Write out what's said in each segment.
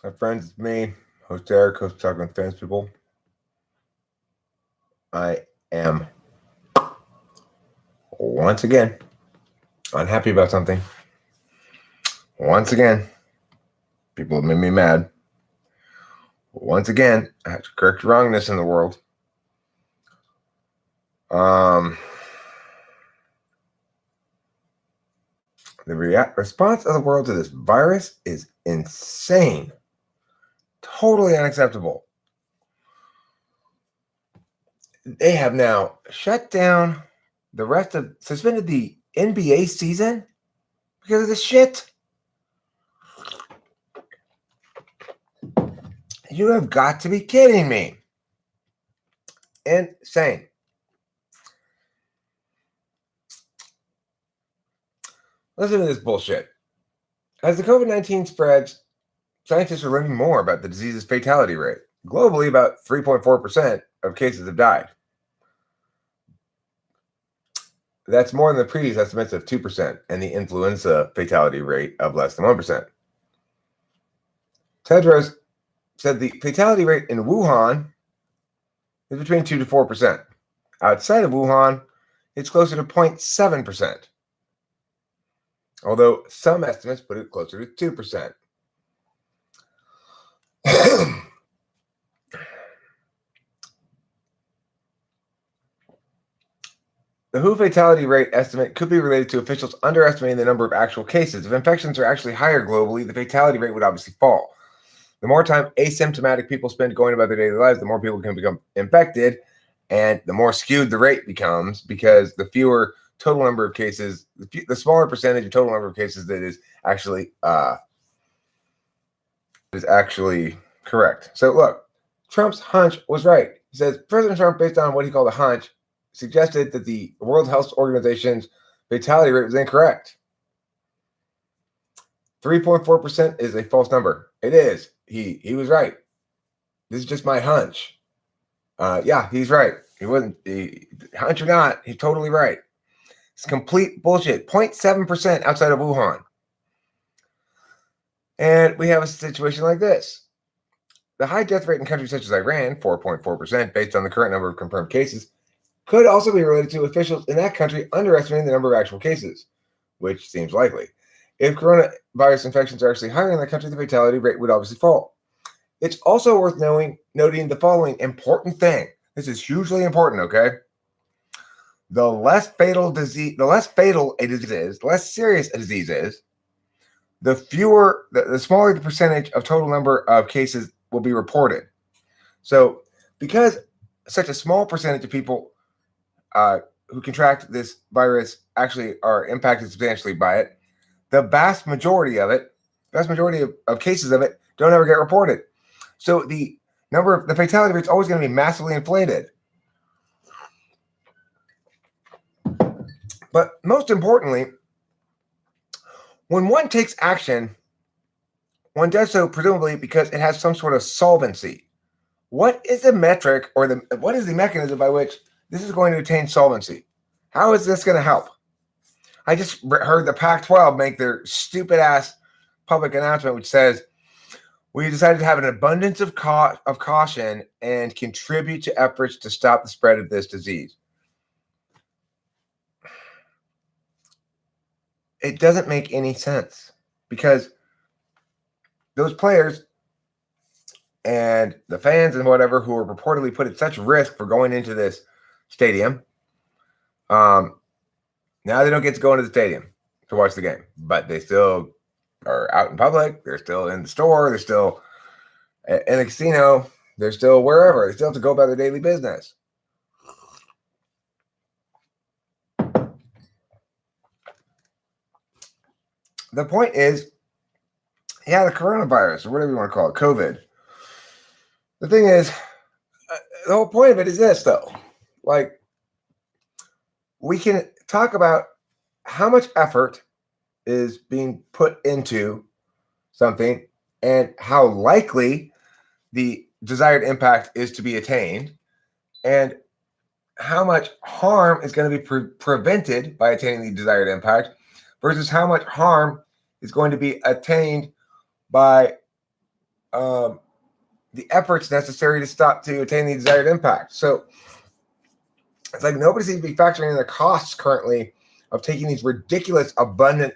My friends, it's me, host Eric, host Talking with Famous People. I am once again unhappy about something. Once again, people have made me mad. Once again, I have to correct wrongness in the world. The response of the world to this virus is insane. Totally unacceptable. They have now shut down suspended the NBA season because of this shit. You have got to be kidding me. Insane. Listen to this bullshit. As the COVID-19 spreads, scientists are learning more about the disease's fatality rate. Globally, about 3.4% of cases have died. That's more than the previous estimates of 2% and the influenza fatality rate of less than 1%. Tedros said the fatality rate in Wuhan is between 2 to 4%. Outside of Wuhan, it's closer to 0.7%. Although some estimates put it closer to 2%. The WHO fatality rate estimate could be related to officials underestimating the number of actual cases. If infections are actually higher globally, the fatality rate would obviously fall. The more time asymptomatic people spend going about their daily lives, the more people can become infected, and the more skewed the rate becomes because the fewer total number of cases, the smaller percentage of total number of cases that is actually correct. So look, Trump's hunch was right. He says President Trump, based on what he called a hunch, suggested that the World Health Organization's fatality rate was incorrect. 3.4% is a false number. It is. He was right. This is just my hunch. Yeah, he's right. He wasn't hunch or not. He's totally right. It's complete bullshit. 0.7% outside of Wuhan. And we have a situation like this. The high death rate in countries such as Iran, 4.4%, based on the current number of confirmed cases, could also be related to officials in that country underestimating the number of actual cases, which seems likely. If coronavirus infections are actually higher in that country, the fatality rate would obviously fall. It's also worth noting the following important thing. This is hugely important, okay? The less fatal a disease is, the less serious a disease is, the smaller the percentage of total number of cases will be reported. So because such a small percentage of people who contract this virus actually are impacted substantially by it, the vast majority of cases of it don't ever get reported. So the fatality rate is always going to be massively inflated. But most importantly, when one takes action, one does so presumably because it has some sort of solvency. What is the metric or what is the mechanism by which this is going to attain solvency? How is this going to help? I just heard the Pac-12 make their stupid ass public announcement, which says, we decided to have an abundance of caution and contribute to efforts to stop the spread of this disease. It doesn't make any sense because those players and the fans and whatever who are reportedly put at such risk for going into this stadium, now they don't get to go into the stadium to watch the game, but they still are out in public. They're still in the store. They're still in the casino. They're still wherever. They still have to go about their daily business. The point is, yeah, the coronavirus, or whatever you want to call it, COVID. The thing is, the whole point of it is this, though. Like, we can talk about how much effort is being put into something and how likely the desired impact is to be attained and how much harm is going to be prevented by attaining the desired impact versus how much harm is going to be attained by the efforts necessary to attain the desired impact. So it's like nobody seems to be factoring in the costs currently of taking these ridiculous abundant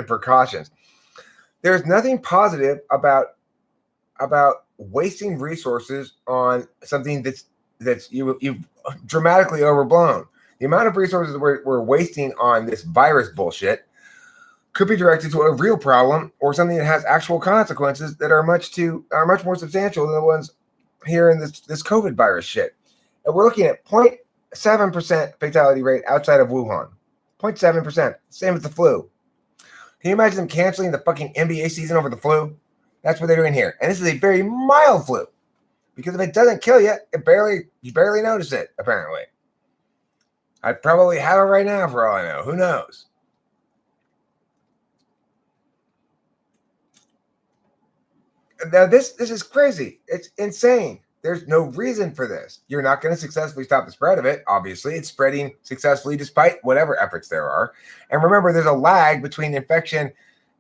precautions. There's nothing positive about wasting resources on something that's you've dramatically overblown. The amount of resources we're wasting on this virus bullshit could be directed to a real problem or something that has actual consequences that are much more substantial than the ones here in this COVID virus shit. And we're looking at 0.7% fatality rate outside of Wuhan. 0.7%. Same with the flu. Can you imagine them canceling the fucking NBA season over the flu? That's what they're doing here. And this is a very mild flu. Because if it doesn't kill you, you barely notice it, apparently. I'd probably have it right now for all I know. Who knows? Now this is crazy. It's insane. There's no reason for this. You're not going to successfully stop the spread of it. Obviously, it's spreading successfully despite whatever efforts there are. And remember, there's a lag between infection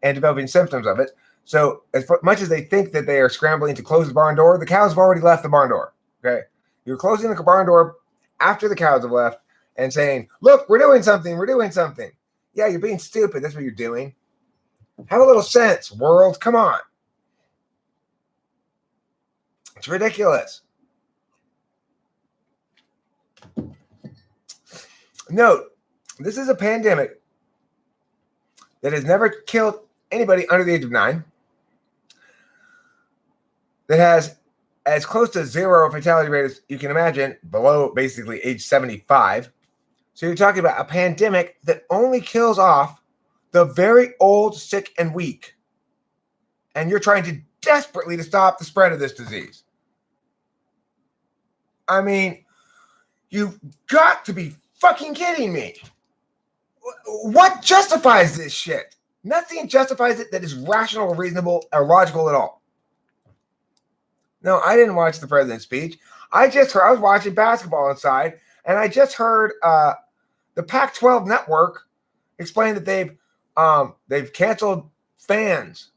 and developing symptoms of it. So as much as they think that they are scrambling to close the barn door, the cows have already left the barn door. Okay, you're closing the barn door after the cows have left and saying, "Look, we're doing something. We're doing something." Yeah, you're being stupid. That's what you're doing. Have a little sense, world. Come on. It's ridiculous. Note, this is a pandemic that has never killed anybody under the age of 9, that has as close to zero fatality rate as you can imagine, below basically age 75. So you're talking about a pandemic that only kills off the very old, sick, and weak. And you're trying to desperately to stop the spread of this disease. I mean, you've got to be fucking kidding me. What justifies this shit? Nothing justifies it that is rational or reasonable or logical at all. No, I didn't watch the president's speech. I was watching basketball inside, and I just heard the Pac-12 network explain that they've canceled fans.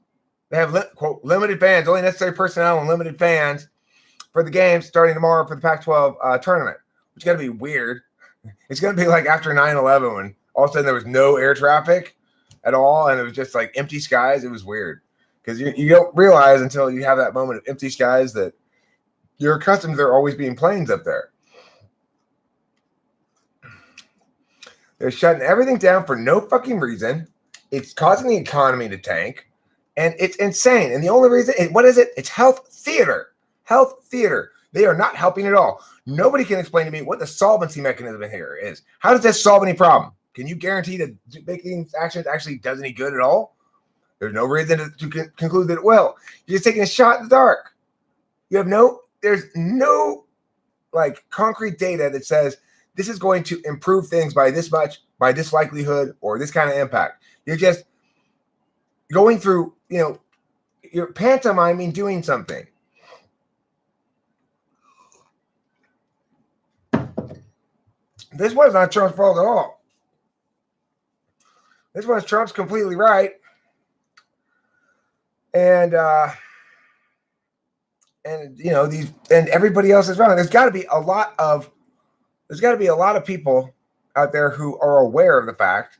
They have quote limited fans, only necessary personnel and limited fans for the games starting tomorrow for the Pac-12 tournament, which is going to be weird. It's going to be like after 9/11 when all of a sudden there was no air traffic at all and it was just like empty skies. It was weird because you don't realize until you have that moment of empty skies that you're accustomed to there always being planes up there. They're shutting everything down for no fucking reason. It's causing the economy to tank, and it's insane. And the only reason, what is it? It's health theater. Health theater. They are not helping at all. Nobody can explain to me what the solvency mechanism here is. How does this solve any problem? Can you guarantee that making actions actually does any good at all? There's no reason to conclude that it will. You're just taking a shot in the dark. There's no like concrete data that says this is going to improve things by this much, by this likelihood, or this kind of impact. You're just going through, you're pantomiming doing something. This was not Trump's fault at all. This was Trump's completely right. And everybody else is wrong. There's got to be a lot of people out there who are aware of the fact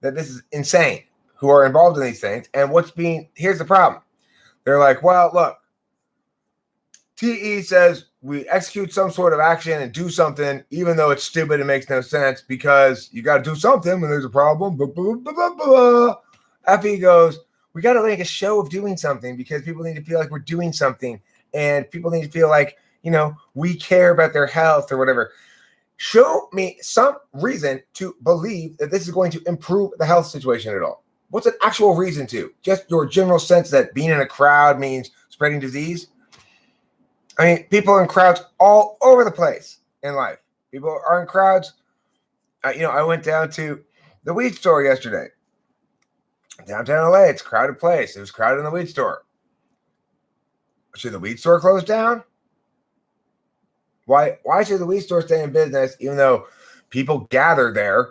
that this is insane, who are involved in these things. And here's the problem. They're like, well, look, TE says we execute some sort of action and do something, even though it's stupid and makes no sense, because you got to do something when there's a problem. Blah, blah, blah, blah, blah. FE goes, we got to make a show of doing something because people need to feel like we're doing something, and people need to feel like, we care about their health or whatever. Show me some reason to believe that this is going to improve the health situation at all. What's an actual reason to? Just your general sense that being in a crowd means spreading disease? I mean, people are in crowds all over the place in life. People are in crowds. I went down to the weed store yesterday. Downtown LA, it's a crowded place. It was crowded in the weed store. Should the weed store close down? Why should the weed store stay in business even though people gather there?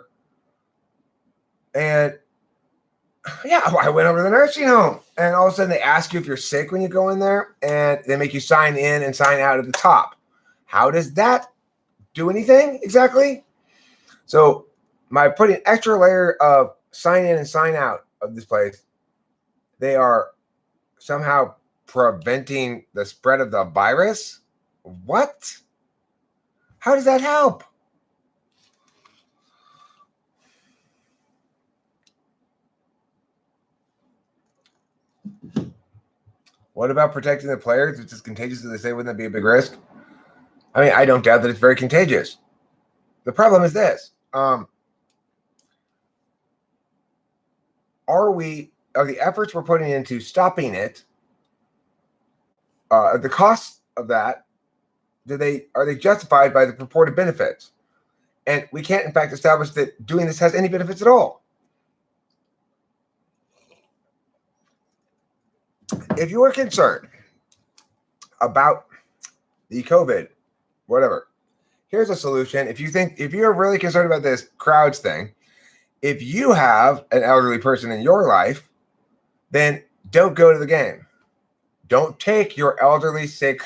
And Yeah, I went over to the nursing home, and all of a sudden they ask you if you're sick when you go in there, and they make you sign in and sign out at the top. How does that do anything exactly? So, by putting an extra layer of sign in and sign out of this place, they are somehow preventing the spread of the virus. What? How does that help? What about protecting the players? It's as contagious as they say. Wouldn't that be a big risk? I mean, I don't doubt that it's very contagious. The problem is this: are the efforts we're putting into stopping it, the costs of that, are they justified by the purported benefits? And we can't, in fact, establish that doing this has any benefits at all. If you are concerned about the COVID, whatever, here's a solution. If you're really concerned about this crowds thing, if you have an elderly person in your life, then don't go to the game. Don't take your elderly, sick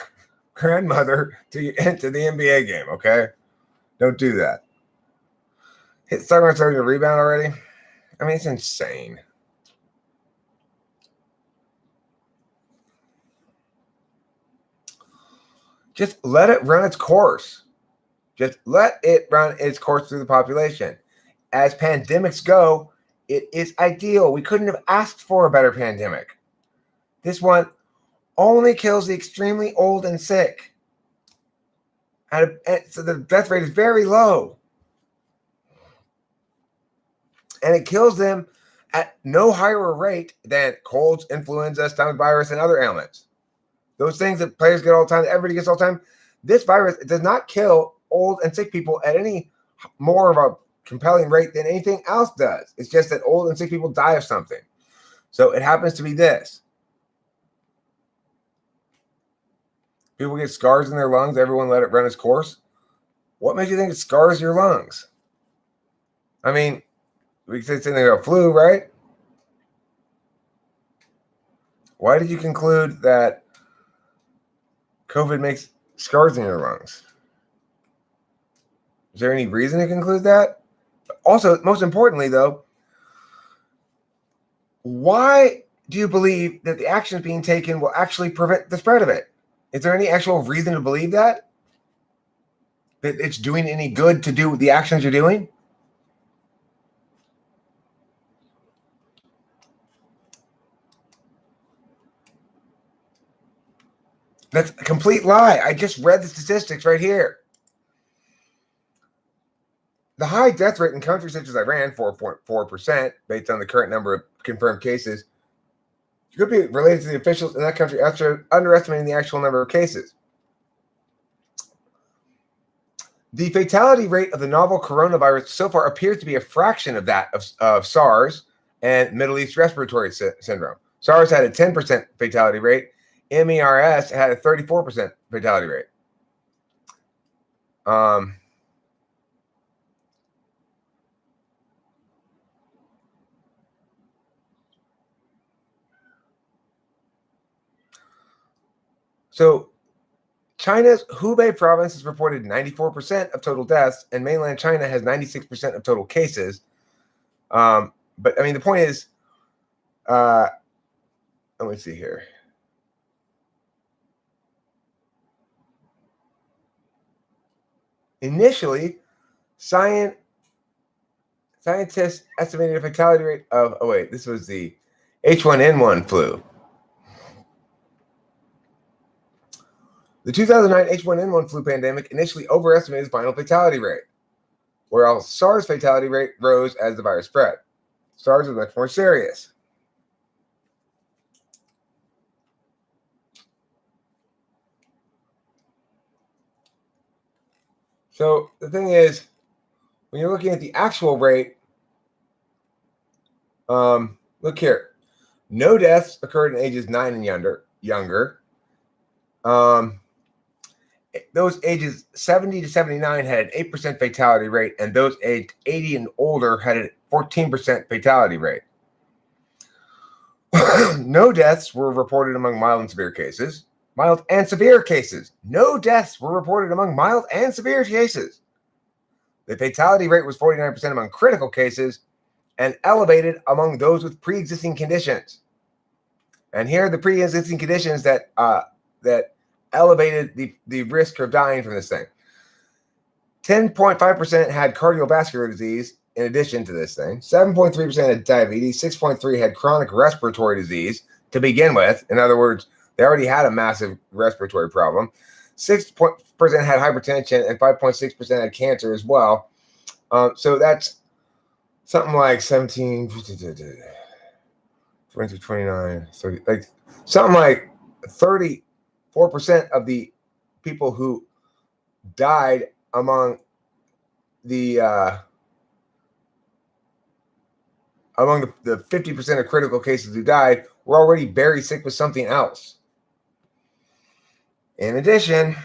grandmother to the NBA game, okay? Don't do that. Someone starting to rebound already? I mean, it's insane. Just let it run its course. Just let it run its course through the population. As pandemics go, it is ideal. We couldn't have asked for a better pandemic. This one only kills the extremely old and sick. And so the death rate is very low. And it kills them at no higher rate than colds, influenza, stomach virus, and other ailments. Those things that players get all the time, that everybody gets all the time. This virus does not kill old and sick people at any more of a compelling rate than anything else does. It's just that old and sick people die of something. So it happens to be this. People get scars in their lungs. Everyone let it run its course. What makes you think it scars your lungs? I mean, we could say something about flu, right? Why did you conclude that COVID makes scars in your lungs? Is there any reason to conclude that? Also, most importantly, though, why do you believe that the actions being taken will actually prevent the spread of it? Is there any actual reason to believe that? That it's doing any good to do the actions you're doing? That's a complete lie. I just read the statistics right here. The high death rate in countries such as Iran, 4.4%, based on the current number of confirmed cases, could be related to the officials in that country underestimating the actual number of cases. The fatality rate of the novel coronavirus so far appears to be a fraction of that of SARS and Middle East Respiratory Syndrome. SARS had a 10% fatality rate. MERS had a 34% fatality rate. So China's Hubei province has reported 94% of total deaths, and mainland China has 96% of total cases. But I mean, the point is, let me see here. Initially, scientists estimated a fatality rate of, this was the H1N1 flu. The 2009 H1N1 flu pandemic initially overestimated the final fatality rate, whereas SARS fatality rate rose as the virus spread. SARS was much more serious. So the thing is, when you're looking at the actual rate, look here. No deaths occurred in ages 9 and younger. Those ages 70 to 79 had an 8% fatality rate, and those aged 80 and older had a 14% fatality rate. No deaths were reported among mild and severe cases. Mild and severe cases. No deaths were reported among mild and severe cases. The fatality rate was 49% among critical cases and elevated among those with pre-existing conditions. And here are the pre-existing conditions that elevated the risk of dying from this thing. 10.5% had cardiovascular disease in addition to this thing. 7.3% had diabetes. 6.3% had chronic respiratory disease to begin with. In other words, they already had a massive respiratory problem. 6% had hypertension and 5.6% had cancer as well. So that's something like 17, 20, 29, 30, like something like 34% of the people who died among the 50% of critical cases who died were already very sick with something else. In addition,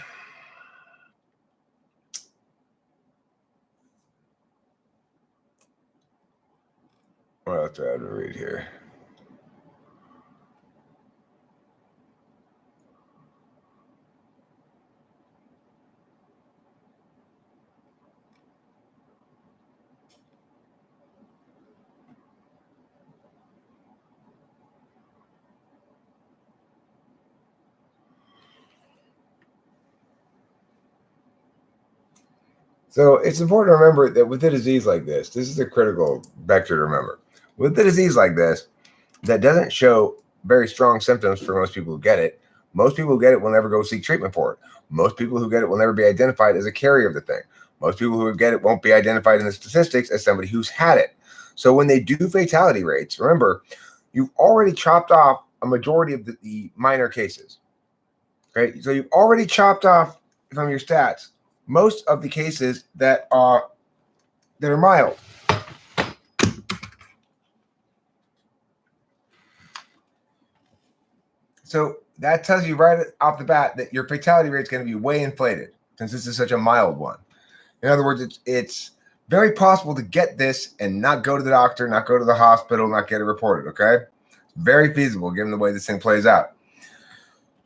what else do I have to read here? So it's important to remember that with a disease like this is a critical vector to remember. With a disease like this that doesn't show very strong symptoms for most people who get it, most people who get it will never go seek treatment for it. Most people who get it will never be identified as a carrier of the thing. Most people who get it won't be identified in the statistics as somebody who's had it. So when they do fatality rates, remember, you've already chopped off a majority of the minor cases. Okay, so you've already chopped off from your stats most of the cases that are mild. So that tells you right off the bat that your fatality rate is going to be way inflated since this is such a mild one. In other words, it's very possible to get this and not go to the doctor, not go to the hospital, not get it reported, okay? It's very feasible given the way this thing plays out.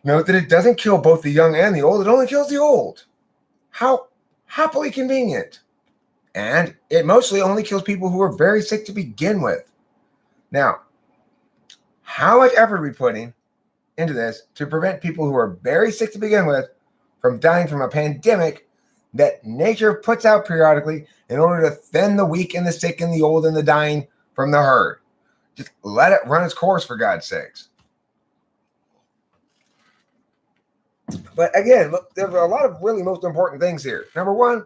Note that it doesn't kill both the young and the old. It only kills the old. How happily convenient. And it mostly only kills people who are very sick to begin with. Now, how much effort are we putting into this to prevent people who are very sick to begin with from dying from a pandemic that nature puts out periodically in order to thin the weak and the sick and the old and the dying from the herd? Just let it run its course, for God's sakes. But again, look, there are a lot of really most important things here. Number one,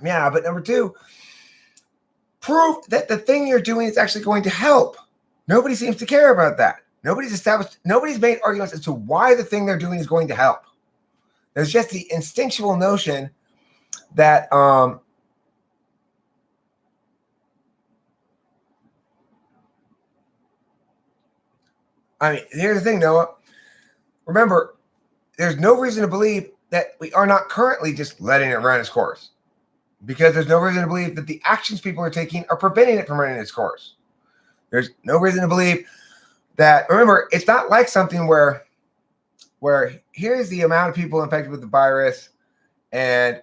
yeah, but number two, prove that the thing you're doing is actually going to help. Nobody seems to care about that. Nobody's made arguments as to why the thing they're doing is going to help. There's just the instinctual notion that here's the thing, Noah. Remember, there's no reason to believe that we are not currently just letting it run its course, because there's no reason to believe that the actions people are taking are preventing it from running its course. There's no reason to believe that, remember, it's not like something where here's the amount of people infected with the virus, and,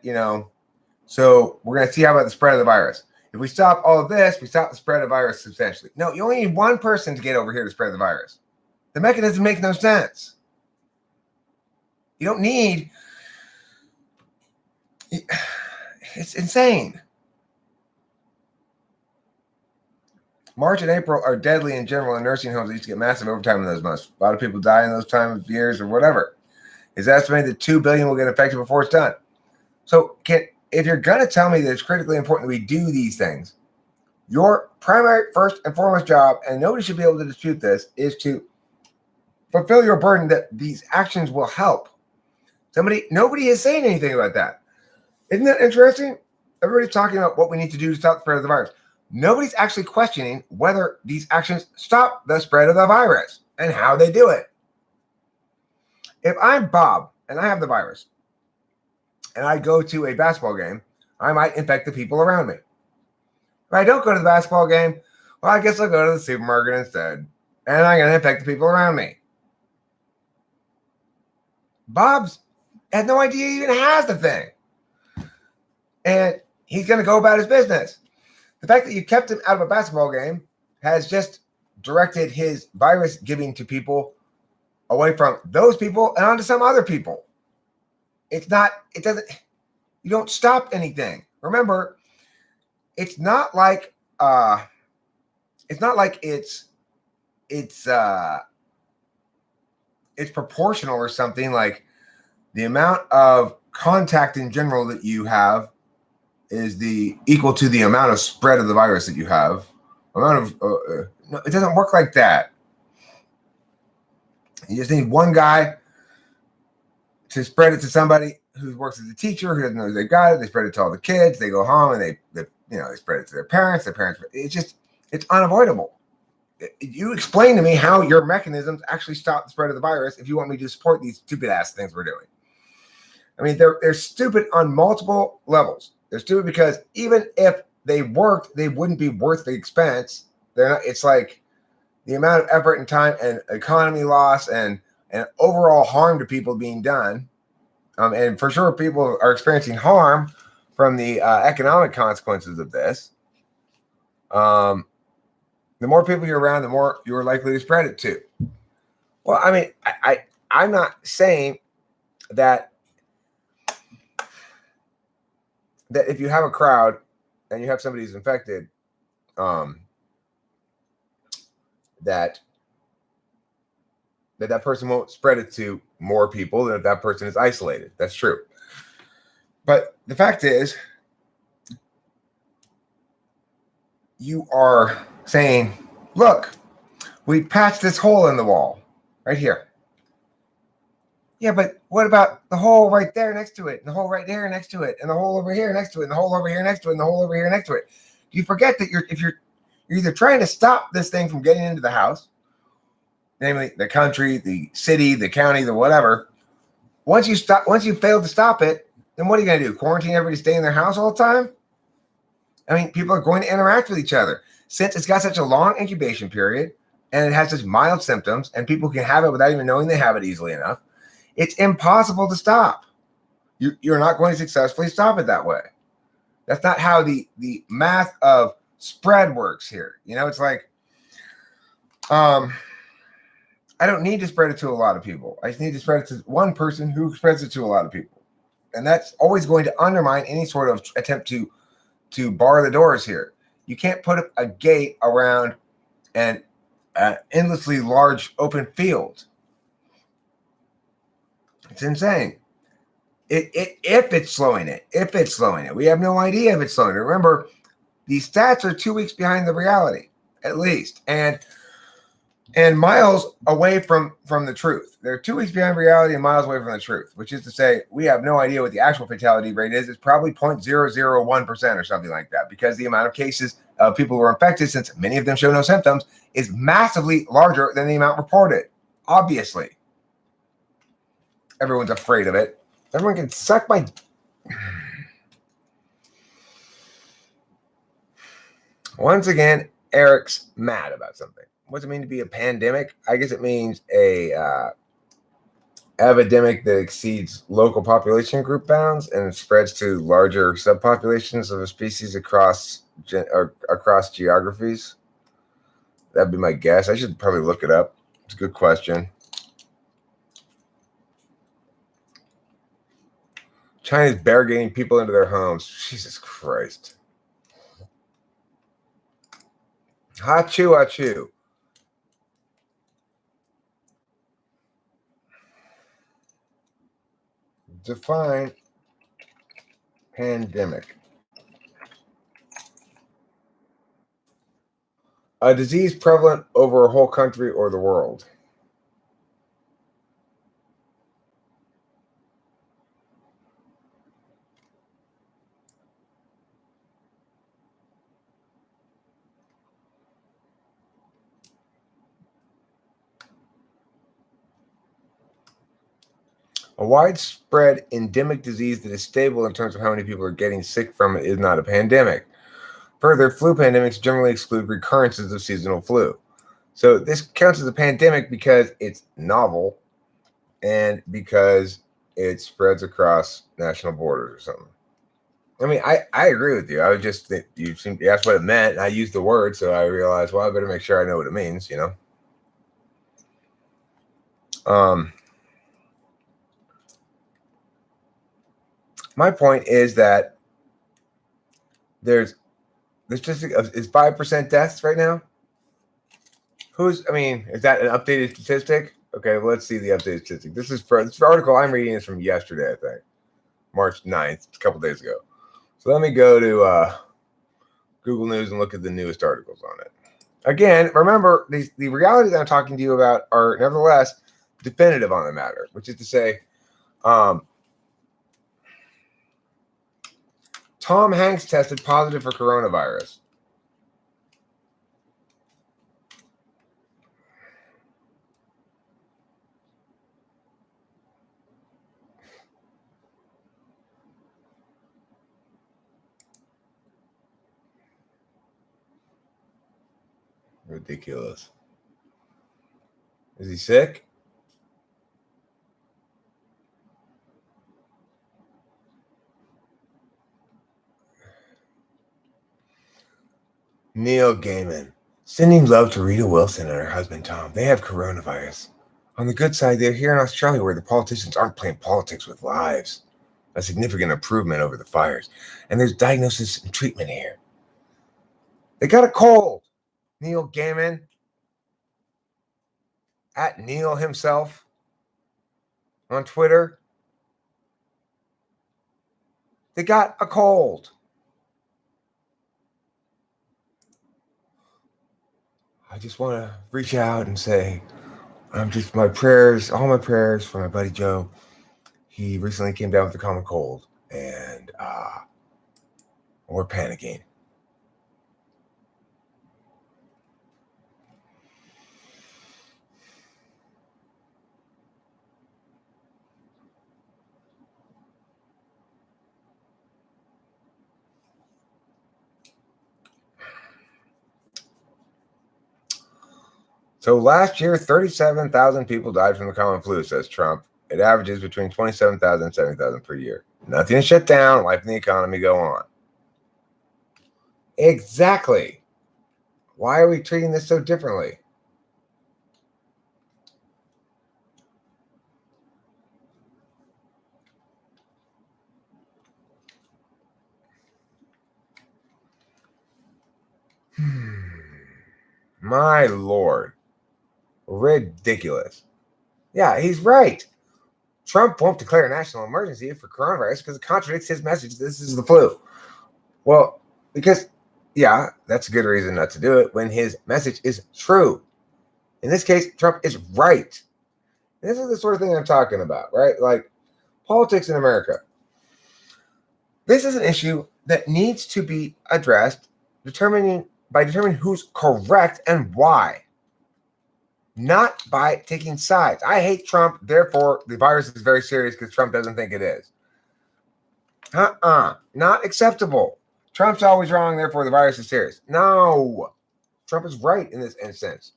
so we're going to see how about the spread of the virus. If we stop all of this, we stop the spread of the virus substantially. No, you only need one person to get over here to spread the virus. The mechanism makes no sense. You don't need, it's insane. March and April are deadly in general in nursing homes. They used to get massive overtime in those months. A lot of people die in those time of years or whatever. It's estimated that 2 billion will get infected before it's done. So if you're going to tell me that it's critically important that we do these things, your primary, first and foremost job, and nobody should be able to dispute this, is to fulfill your burden that these actions will help. Nobody is saying anything about that. Isn't that interesting? Everybody's talking about what we need to do to stop the spread of the virus. Nobody's actually questioning whether these actions stop the spread of the virus and how they do it. If I'm Bob and I have the virus and I go to a basketball game, I might infect the people around me. If I don't go to the basketball game, well, I guess I'll go to the supermarket instead. and I'm going to infect the people around me. Bob's had no idea he even has the thing. And he's going to go about his business. The fact that you kept him out of a basketball game has just directed his virus giving to people away from those people and onto some other people. You don't stop anything. Remember, it's not like it's proportional or something. Like the amount of contact in general that you have is equal to the amount of spread of the virus that you have. No, it doesn't work like that. You just need one guy to spread it to somebody who works as a teacher who doesn't know they got it. They spread it to all the kids. They go home and they spread it to their parents. Their parents. It's unavoidable. You explain to me how your mechanisms actually stop the spread of the virus if you want me to support these stupid ass things we're doing. I mean, they're stupid on multiple levels. They're stupid because even if they worked, they wouldn't be worth the expense. They're not. It's like the amount of effort and time and economy loss and overall harm to people being done. And for sure, people are experiencing harm from the economic consequences of this. The more people you're around, the more you're likely to spread it to. Well, I mean, I'm not saying that if you have a crowd and you have somebody who's infected, that person won't spread it to more people than if that person is isolated. That's true. But the fact is, you are saying, look, we patched this hole in the wall right here. Yeah, but what about the hole right there next to it, and the hole right there next to it, and the hole over here next to it, and the hole over here next to it, and the hole over here next to it? You forget that you're either trying to stop this thing from getting into the house, namely the country, the city, the county, the whatever. Once you fail to stop it, then what are you going to do? Quarantine everybody, stay in their house all the time? I mean, people are going to interact with each other. Since it's got such a long incubation period and it has such mild symptoms and people can have it without even knowing they have it easily enough, it's impossible to stop. You're not going to successfully stop it that way. That's not how the math of spread works here. It's like, I don't need to spread it to a lot of people. I just need to spread it to one person who spreads it to a lot of people. And that's always going to undermine any sort of attempt to bar the doors here. You can't put up a gate around an endlessly large open field. It's insane. If it's slowing it. We have no idea if it's slowing it. Remember, these stats are 2 weeks behind the reality, at least. And miles away from the truth. They're 2 weeks behind reality and miles away from the truth, which is to say we have no idea what the actual fatality rate is. It's probably 0.001% or something like that, because the amount of cases of people who are infected, since many of them show no symptoms, is massively larger than the amount reported. Obviously. Everyone's afraid of it. Everyone can suck my... Once again, Eric's mad about something. What's it mean to be a pandemic? I guess it means a epidemic that exceeds local population group bounds and spreads to larger subpopulations of a species across geographies. That'd be my guess. I should probably look it up. It's a good question. China's barricading people into their homes. Jesus Christ. Hachu, hachu. Define pandemic. A disease prevalent over a whole country or the world. A widespread endemic disease that is stable in terms of how many people are getting sick from it is not a pandemic. Further, flu pandemics generally exclude recurrences of seasonal flu. So this counts as a pandemic because it's novel and because it spreads across national borders or something. I mean, I agree with you. I would just think you asked what it meant, and I used the word, so I realized, well, I better make sure I know what it means, you know. My point is that there's statistic is 5% deaths right now. Is that an updated statistic? Okay, well, let's see the updated statistic. This article I'm reading is from yesterday, I think, March 9th, a couple days ago. So let me go to Google News and look at the newest articles on it. Again, remember, the realities I'm talking to you about are nevertheless definitive on the matter, which is to say, Tom Hanks tested positive for coronavirus. Ridiculous. Is he sick? Neil Gaiman. Sending love to Rita Wilson and her husband Tom. They have coronavirus. On the good side, they're here in Australia where the politicians aren't playing politics with lives. A significant improvement over the fires. And there's diagnosis and treatment here. They got a cold. Neil Gaiman. At Neil himself. On Twitter. They got a cold. I just want to reach out and say, all my prayers for my buddy Joe. He recently came down with a common cold, and we're panicking. So last year, 37,000 people died from the common flu, says Trump. It averages between 27,000 and 70,000 per year. Nothing to shut down. Life and the economy go on. Exactly. Why are we treating this so differently? My Lord. Ridiculous. Yeah, he's right. Trump won't declare a national emergency for coronavirus because it contradicts his message. This is the flu. Well, because, yeah, that's a good reason not to do it when his message is true. In this case, Trump is right. And this is the sort of thing I'm talking about, right? Like politics in America. This is an issue that needs to be addressed determining who's correct and why. Not by taking sides. I hate Trump, therefore the virus is very serious because Trump doesn't think it is. Not acceptable. Trump's always wrong, therefore the virus is serious. No. Trump is right in this instance.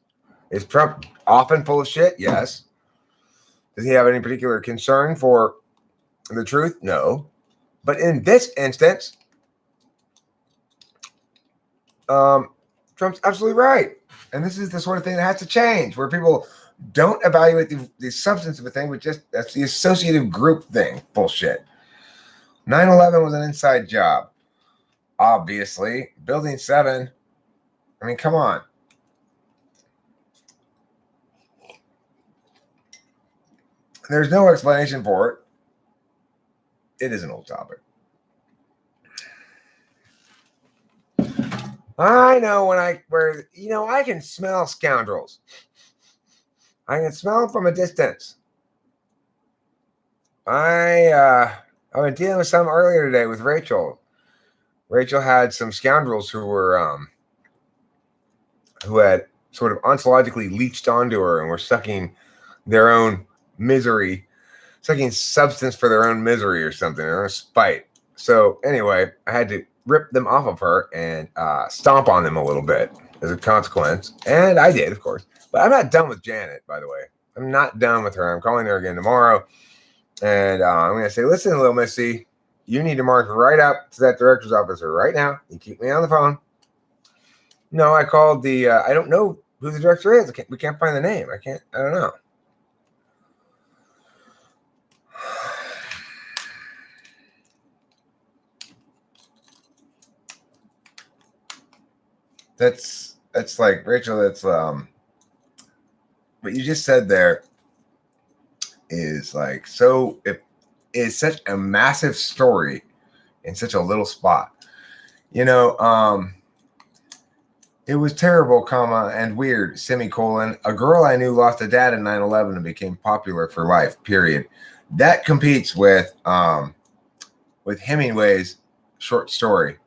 Is Trump often full of shit? Yes. Does he have any particular concern for the truth? No. But in this instance, Trump's absolutely right. And this is the sort of thing that has to change, where people don't evaluate the substance of a thing, but just that's the associative group thing. Bullshit. 9/11 was an inside job. Obviously. Building 7. I mean, come on. There's no explanation for it. It is an old topic. I know I can smell scoundrels. I can smell them from a distance. I've been dealing with some earlier today with Rachel. Rachel had some scoundrels who had sort of ontologically leached onto her and were sucking their own misery, sucking substance for their own misery or something, or spite. So anyway, I had to rip them off of her and stomp on them a little bit. as a consequence. And I did, of course. But I'm not done with Janet, by the way. I'm not done with her. I'm calling her again tomorrow. And I'm going to say, listen, little missy, you need to march right up to that director's office right now. You keep me on the phone. No, I called the, I don't know who the director is. We can't find the name. I don't know. That's like, Rachel, that's, what you just said there is like, so it is such a massive story in such a little spot. You know, it was terrible, comma, and weird, semicolon. A girl I knew lost a dad in 9/11 and became popular for life, period. That competes with Hemingway's short story,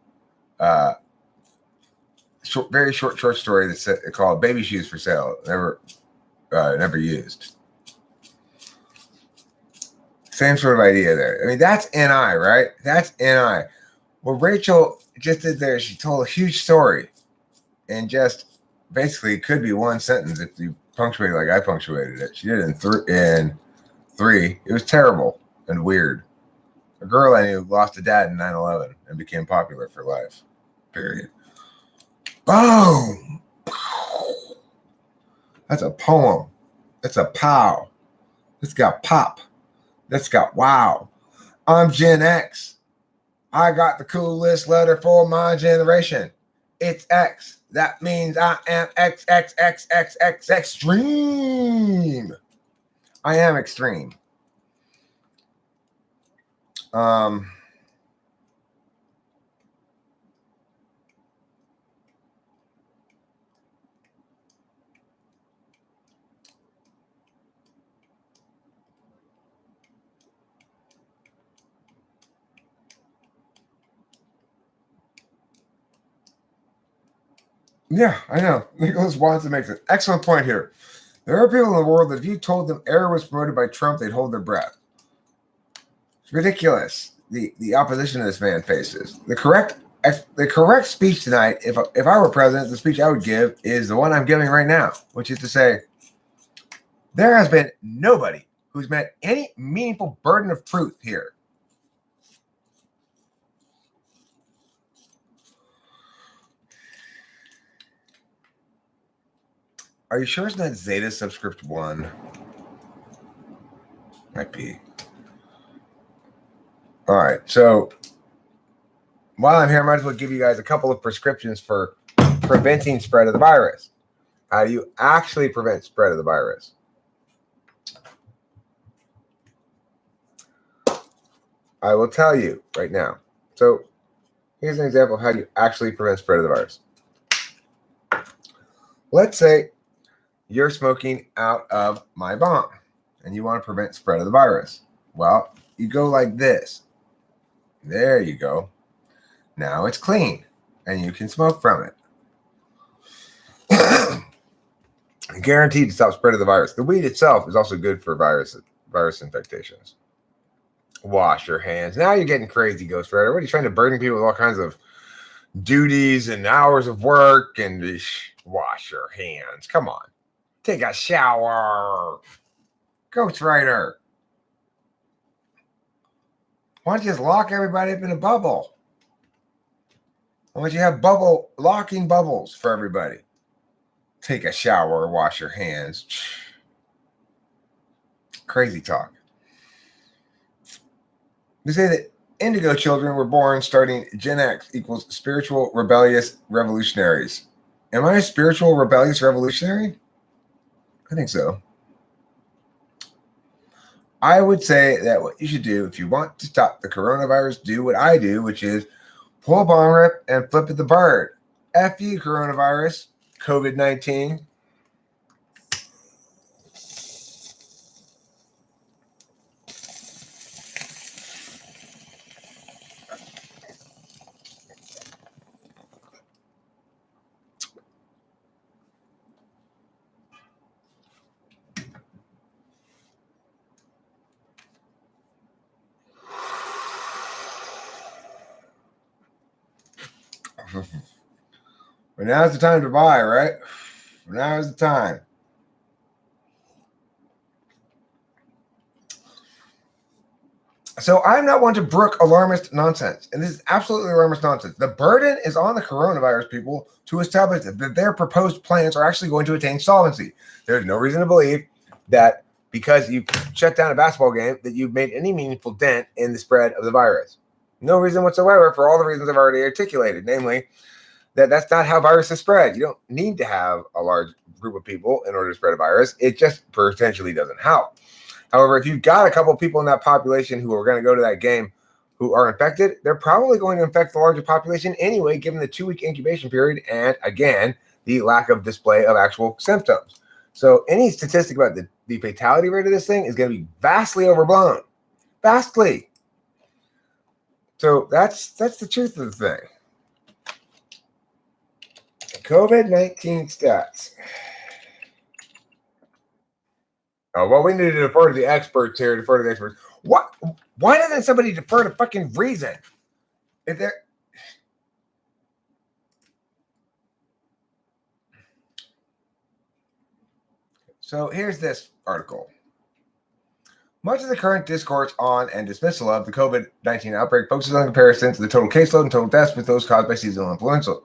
very short story that's called "Baby Shoes for Sale." Never used. Same sort of idea there. I mean, that's NI, right? That's NI. What Rachel just did there, she told a huge story, and just basically could be one sentence if you punctuate like I punctuated it. She did it in three. It was terrible and weird. A girl I knew lost a dad in 9/11 and became popular for life. Period. Boom. That's a poem. That's a pow. That's got pop. That's got wow. I'm Gen X. I got the coolest letter for my generation. It's X. That means I am XXXXX extreme. I am extreme. Yeah, I know. Nicholas Watson makes an excellent point here. There are people in the world that if you told them error was promoted by Trump, they'd hold their breath. It's ridiculous. The opposition this man faces. The correct speech tonight, if I were president, the speech I would give is the one I'm giving right now, which is to say, there has been nobody who's met any meaningful burden of truth here. Are you sure it's not Zeta Subscript 1? Might be. All right. So while I'm here, I might as well give you guys a couple of prescriptions for preventing spread of the virus. How do you actually prevent spread of the virus? I will tell you right now. So here's an example of how you actually prevent spread of the virus. Let's say you're smoking out of my bong and you want to prevent spread of the virus. Well, you go like this. There you go. Now it's clean and you can smoke from it. Guaranteed to stop spread of the virus. The weed itself is also good for virus infectations. Wash your hands. Now you're getting crazy, Ghost Rider. What are you trying to burden people with all kinds of duties and hours of work and wash your hands? Come on. Take a shower. Ghost Rider. Why don't you just lock everybody up in a bubble? Why don't you have locking bubbles for everybody? Take a shower, wash your hands. Crazy talk. They say that indigo children were born starting Gen X equals spiritual, rebellious revolutionaries. Am I a spiritual, rebellious revolutionary? I think so. I would say that what you should do if you want to stop the coronavirus, do what I do, which is pull a bong rip and flip it the bird. F you, coronavirus, COVID-19. But now's the time to buy, right? Now's the time. So I'm not one to brook alarmist nonsense, and this is absolutely alarmist nonsense. The burden is on the coronavirus people to establish that their proposed plans are actually going to attain solvency. There's no reason to believe that because you shut down a basketball game that you've made any meaningful dent in the spread of the virus. No reason whatsoever for all the reasons I've already articulated, namely that that's not how viruses spread. You don't need to have a large group of people in order to spread a virus. It just potentially doesn't help. However, if you've got a couple of people in that population who are going to go to that game who are infected, they're probably going to infect the larger population anyway, given the 2-week incubation period and, again, the lack of display of actual symptoms. So any statistic about the fatality rate of this thing is going to be vastly overblown. Vastly. So that's the truth of the thing. COVID-19 stats. Oh, well, we need to defer to the experts here. Defer to the experts. What? Why doesn't somebody defer to fucking reason? If they're So here's this article. Much of the current discourse on and dismissal of the COVID-19 outbreak focuses on comparisons to the total caseload and total deaths with those caused by seasonal influenza.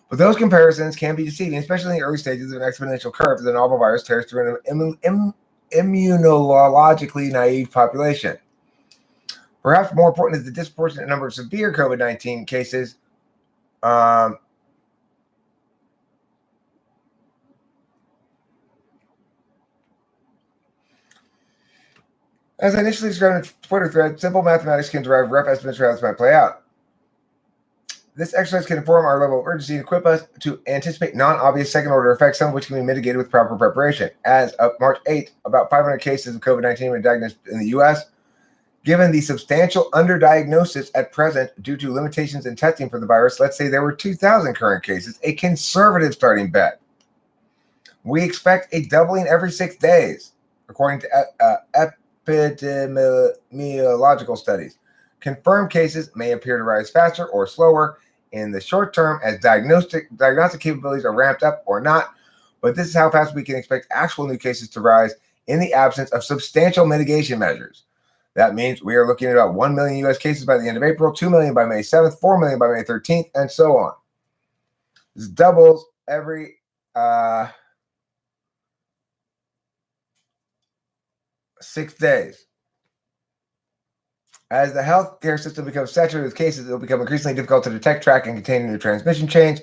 But those comparisons can be deceiving, especially in the early stages of an exponential curve as the novel virus tears through an immunologically naive population. Perhaps more important is the disproportionate number of severe COVID-19 cases as I initially described in a Twitter thread, simple mathematics can derive rough estimates for how this might play out. This exercise can inform our level of urgency and equip us to anticipate non-obvious second-order effects, some of which can be mitigated with proper preparation. As of March 8th, about 500 cases of COVID-19 were diagnosed in the U.S. Given the substantial underdiagnosis at present due to limitations in testing for the virus, let's say there were 2,000 current cases, a conservative starting bet. We expect a doubling every 6 days, according to epidemiological studies. Confirmed cases may appear to rise faster or slower in the short term as diagnostic capabilities are ramped up or not, but this is how fast we can expect actual new cases to rise in the absence of substantial mitigation measures. That means we are looking at about 1 million U.S. cases by the end of April, 2 million by May 7th, 4 million by May 13th, and so on. This doubles every 6 days. As the healthcare system becomes saturated with cases, it will become increasingly difficult to detect, track, and contain new transmission chains.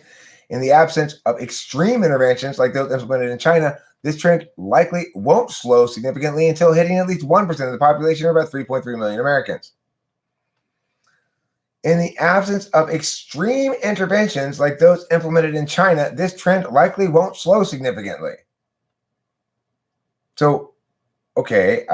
In the absence of extreme interventions like those implemented in China, this trend likely won't slow significantly until hitting at least 1% of the population, or about 3.3 million Americans. In the absence of extreme interventions like those implemented in China, this trend likely won't slow significantly. So, okay,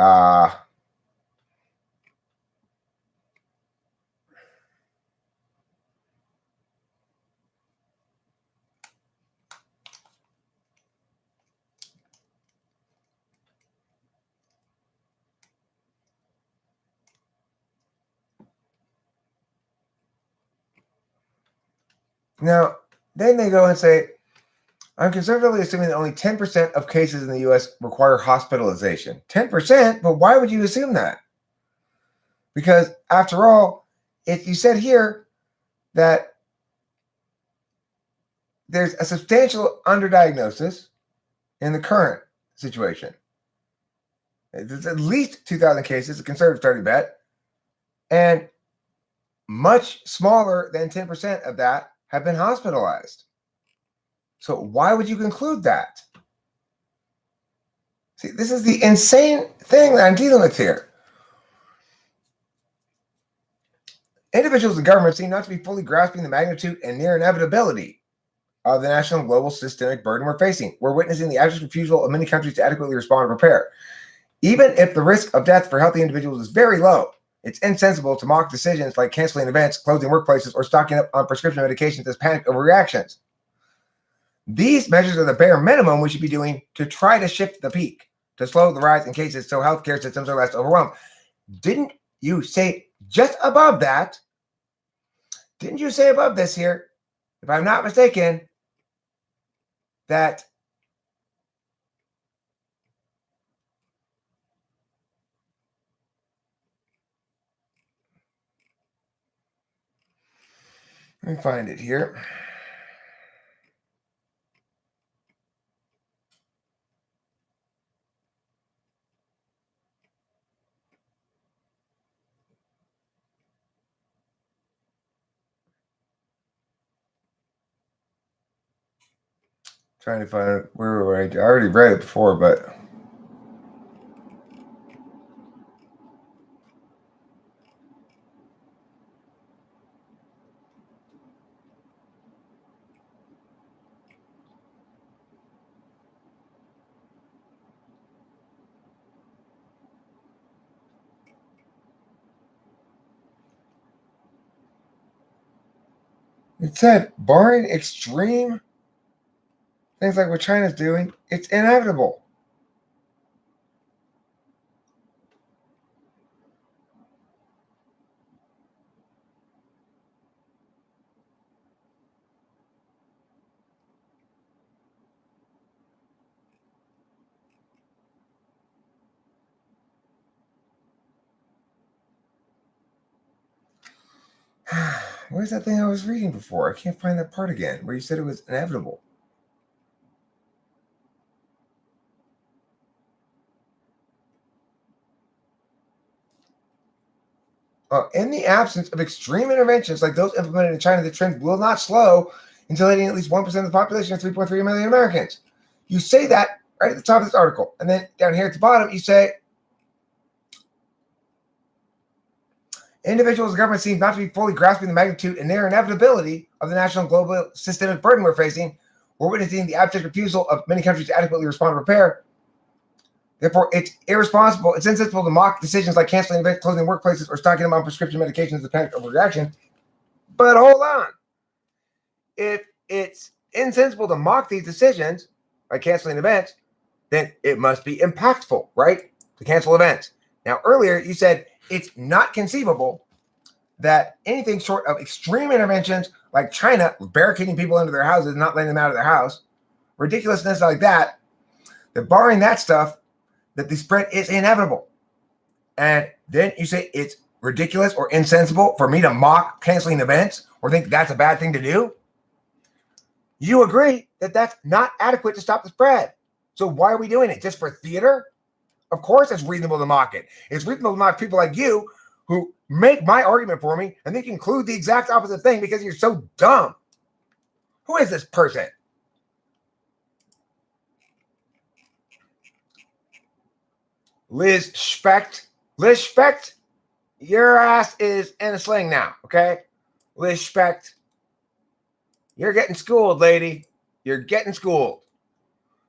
now, then they go and say, I'm conservatively assuming that only 10% of cases in the U.S. require hospitalization. 10%? But why would you assume that? Because, after all, if you said here that there's a substantial underdiagnosis in the current situation, there's at least 2,000 cases, a conservative starting bet, and much smaller than 10% of that have been hospitalized. So why would you conclude that? See, this is the insane thing that I'm dealing with here. Individuals and governments seem not to be fully grasping the magnitude and near inevitability of the national and global systemic burden we're facing. We're witnessing the abject refusal of many countries to adequately respond and prepare. Even if the risk of death for healthy individuals is very low, it's insensible to mock decisions like canceling events, closing workplaces, or stocking up on prescription medications as panic overreactions. These measures are the bare minimum we should be doing to try to shift the peak, to slow the rise in cases so healthcare systems are less overwhelmed. Didn't you say just above that? Didn't you say above this here, if I'm not mistaken, that let me find it here. Trying to find it. Where were I already read it before, but it said, barring extreme things like what China's doing, it's inevitable. Where's that thing I was reading before? I can't find that part again where you said it was inevitable. In the absence of extreme interventions like those implemented in China, the trend will not slow until hitting at least 1% of the population of 3.3 million Americans. You say that right at the top of this article. And then down here at the bottom, you say, individuals and government seem not to be fully grasping the magnitude and near inevitability of the national and global systemic burden we're facing. We're witnessing the abject refusal of many countries to adequately respond to repair. Therefore, it's irresponsible, it's insensible to mock decisions like canceling events, closing workplaces, or stocking them on prescription medications as a panic overreaction. But hold on. If it's insensible to mock these decisions, like canceling events, then it must be impactful, right? To cancel events. Now, earlier you said it's not conceivable that anything short of extreme interventions like China barricading people into their houses, not letting them out of their house, ridiculousness like that barring that stuff, that the spread is inevitable. And then you say it's ridiculous or insensible for me to mock canceling events or think that's a bad thing to do. You agree that that's not adequate to stop the spread. So why are we doing it? Just for theater? Of course it's reasonable to mock it. It's reasonable to mock people like you who make my argument for me and then conclude the exact opposite thing because you're so dumb. Who is this person? Liz Specht. Liz Specht, your ass is in a sling now, okay? Liz Specht, you're getting schooled, lady. You're getting schooled.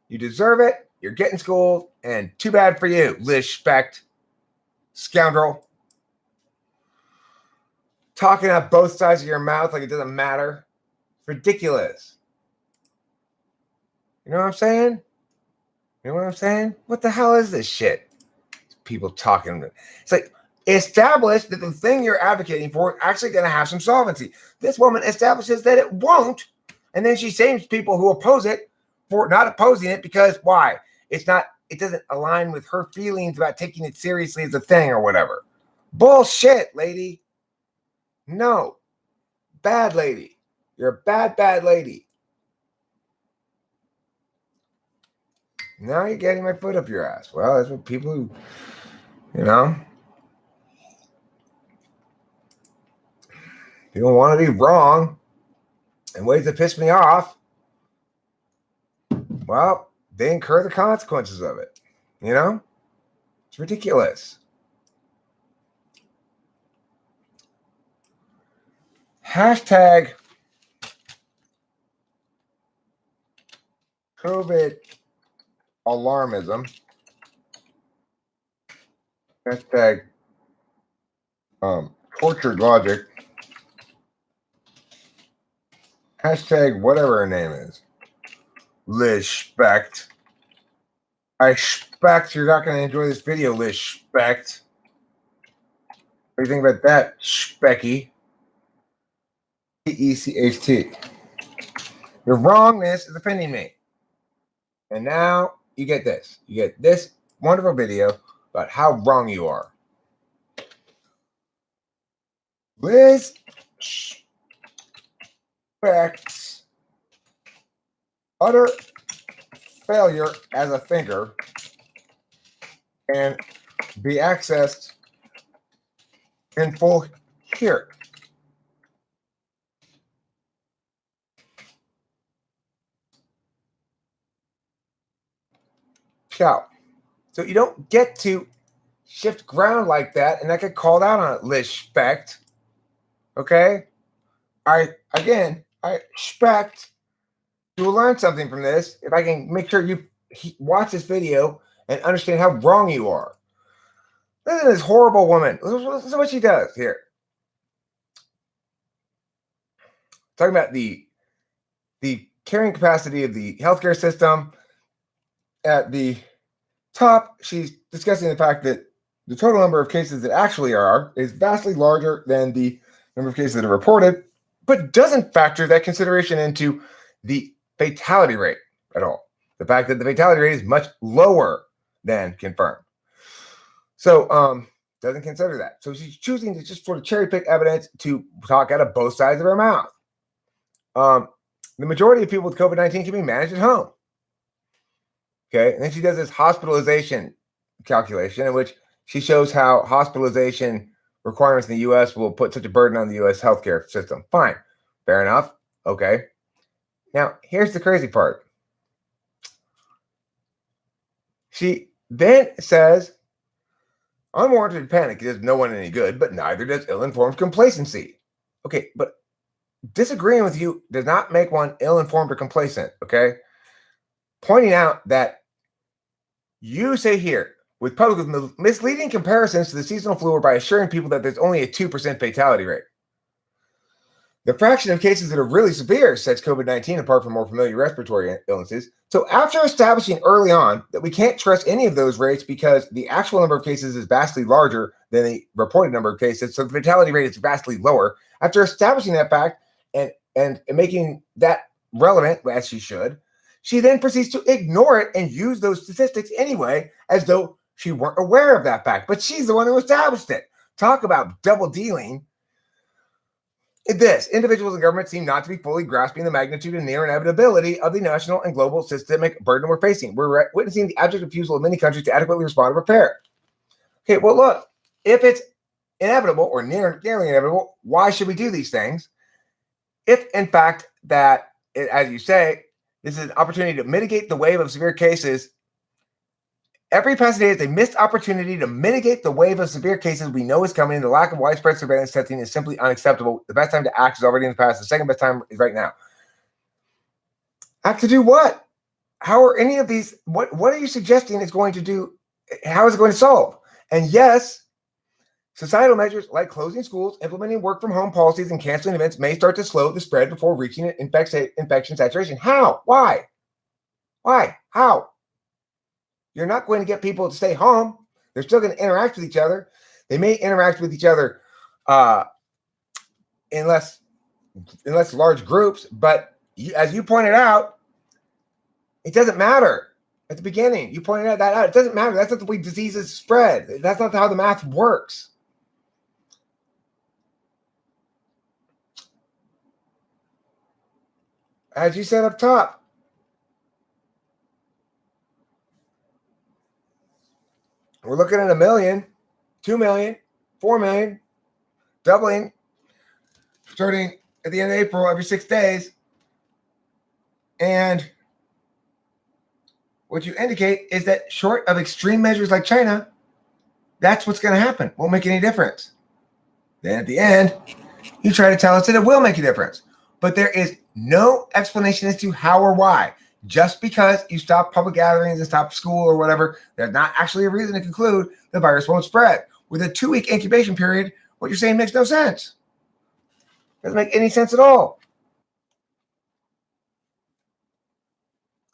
You deserve it. You're getting schooled, and too bad for you, Liz Specht. Scoundrel. Talking out both sides of your mouth like it doesn't matter. It's ridiculous. You know what I'm saying? You know what I'm saying? What the hell is this shit? People talking. It's like, establish that the thing you're advocating for is actually going to have some solvency. This woman establishes that it won't, and then she shames people who oppose it for not opposing it because why? It doesn't align with her feelings about taking it seriously as a thing or whatever. Bullshit, lady. No. Bad lady. You're a bad, bad lady. Now you're getting my foot up your ass. Well, that's what people who, people want to be wrong in ways that piss me off. Well, they incur the consequences of it. It's ridiculous. Hashtag COVID alarmism. Hashtag tortured logic. Hashtag whatever her name is. Liz Specht. I expect you're not going to enjoy this video, Liz Specht. What do you think about that, Specky? Specht. Your wrongness is offending me. And now you get this. You get this wonderful video about how wrong you are. Liz Specht's utter failure as a thinker can be accessed in full here. Ciao. So you don't get to shift ground like that, and I get called out on it, Liz Specht. Okay? I expect you will learn something from this if I can make sure you watch this video and understand how wrong you are. Listen to this horrible woman. Listen to what she does here. Talking about the carrying capacity of the healthcare system. At the top, she's discussing the fact that the total number of cases that actually are is vastly larger than the number of cases that are reported, but doesn't factor that consideration into the fatality rate at all. The fact that the fatality rate is much lower than confirmed. So doesn't consider that. So she's choosing to just sort of cherry pick evidence to talk out of both sides of her mouth. The majority of people with COVID-19 can be managed at home. Okay, and then she does this hospitalization calculation in which she shows how hospitalization requirements in the U.S. will put such a burden on the U.S. healthcare system. Fine, fair enough. Okay. Now, here's the crazy part. She then says, unwarranted panic does no one any good, but neither does ill-informed complacency. Okay, but disagreeing with you does not make one ill-informed or complacent, okay? Pointing out that you say here, with public misleading comparisons to the seasonal flu or by assuring people that there's only a 2% fatality rate. The fraction of cases that are really severe sets COVID-19 apart from more familiar respiratory illnesses. So after establishing early on that we can't trust any of those rates because the actual number of cases is vastly larger than the reported number of cases, so the fatality rate is vastly lower. After establishing that fact and making that relevant, as she should, she then proceeds to ignore it and use those statistics anyway, as though she weren't aware of that fact. But she's the one who established it. Talk about double dealing. This, individuals and governments seem not to be fully grasping the magnitude and near inevitability of the national and global systemic burden we're facing. We're witnessing the abject refusal of many countries to adequately respond and prepare. Okay, well, look, if it's inevitable or nearly inevitable, why should we do these things? If, in fact, that, as you say, this is an opportunity to mitigate the wave of severe cases. Every past day is a missed opportunity to mitigate the wave of severe cases we know is coming. The lack of widespread surveillance testing is simply unacceptable. The best time to act is already in the past. The second best time is right now. Act to do what? How are any of these, what are you suggesting is going to do? How is it going to solve? And yes, societal measures like closing schools, implementing work from home policies, and canceling events may start to slow the spread before reaching infection saturation. How? Why? How? You're not going to get people to stay home. They're still going to interact with each other. They may interact with each other in less large groups, but as you pointed out, it doesn't matter. At the beginning, you pointed that out. It doesn't matter. That's not the way diseases spread. That's not how the math works. As you said up top, we're looking at 1 million, 2 million, 4 million, doubling, starting at the end of April every 6 days. And what you indicate is that short of extreme measures like China, that's what's going to happen. Won't make any difference. Then at the end, you try to tell us that it will make a difference. But there is no explanation as to how or why. Just because you stop public gatherings and stop school or whatever, there's not actually a reason to conclude the virus won't spread. With a 2-week incubation period, what you're saying makes no sense. Doesn't make any sense at all.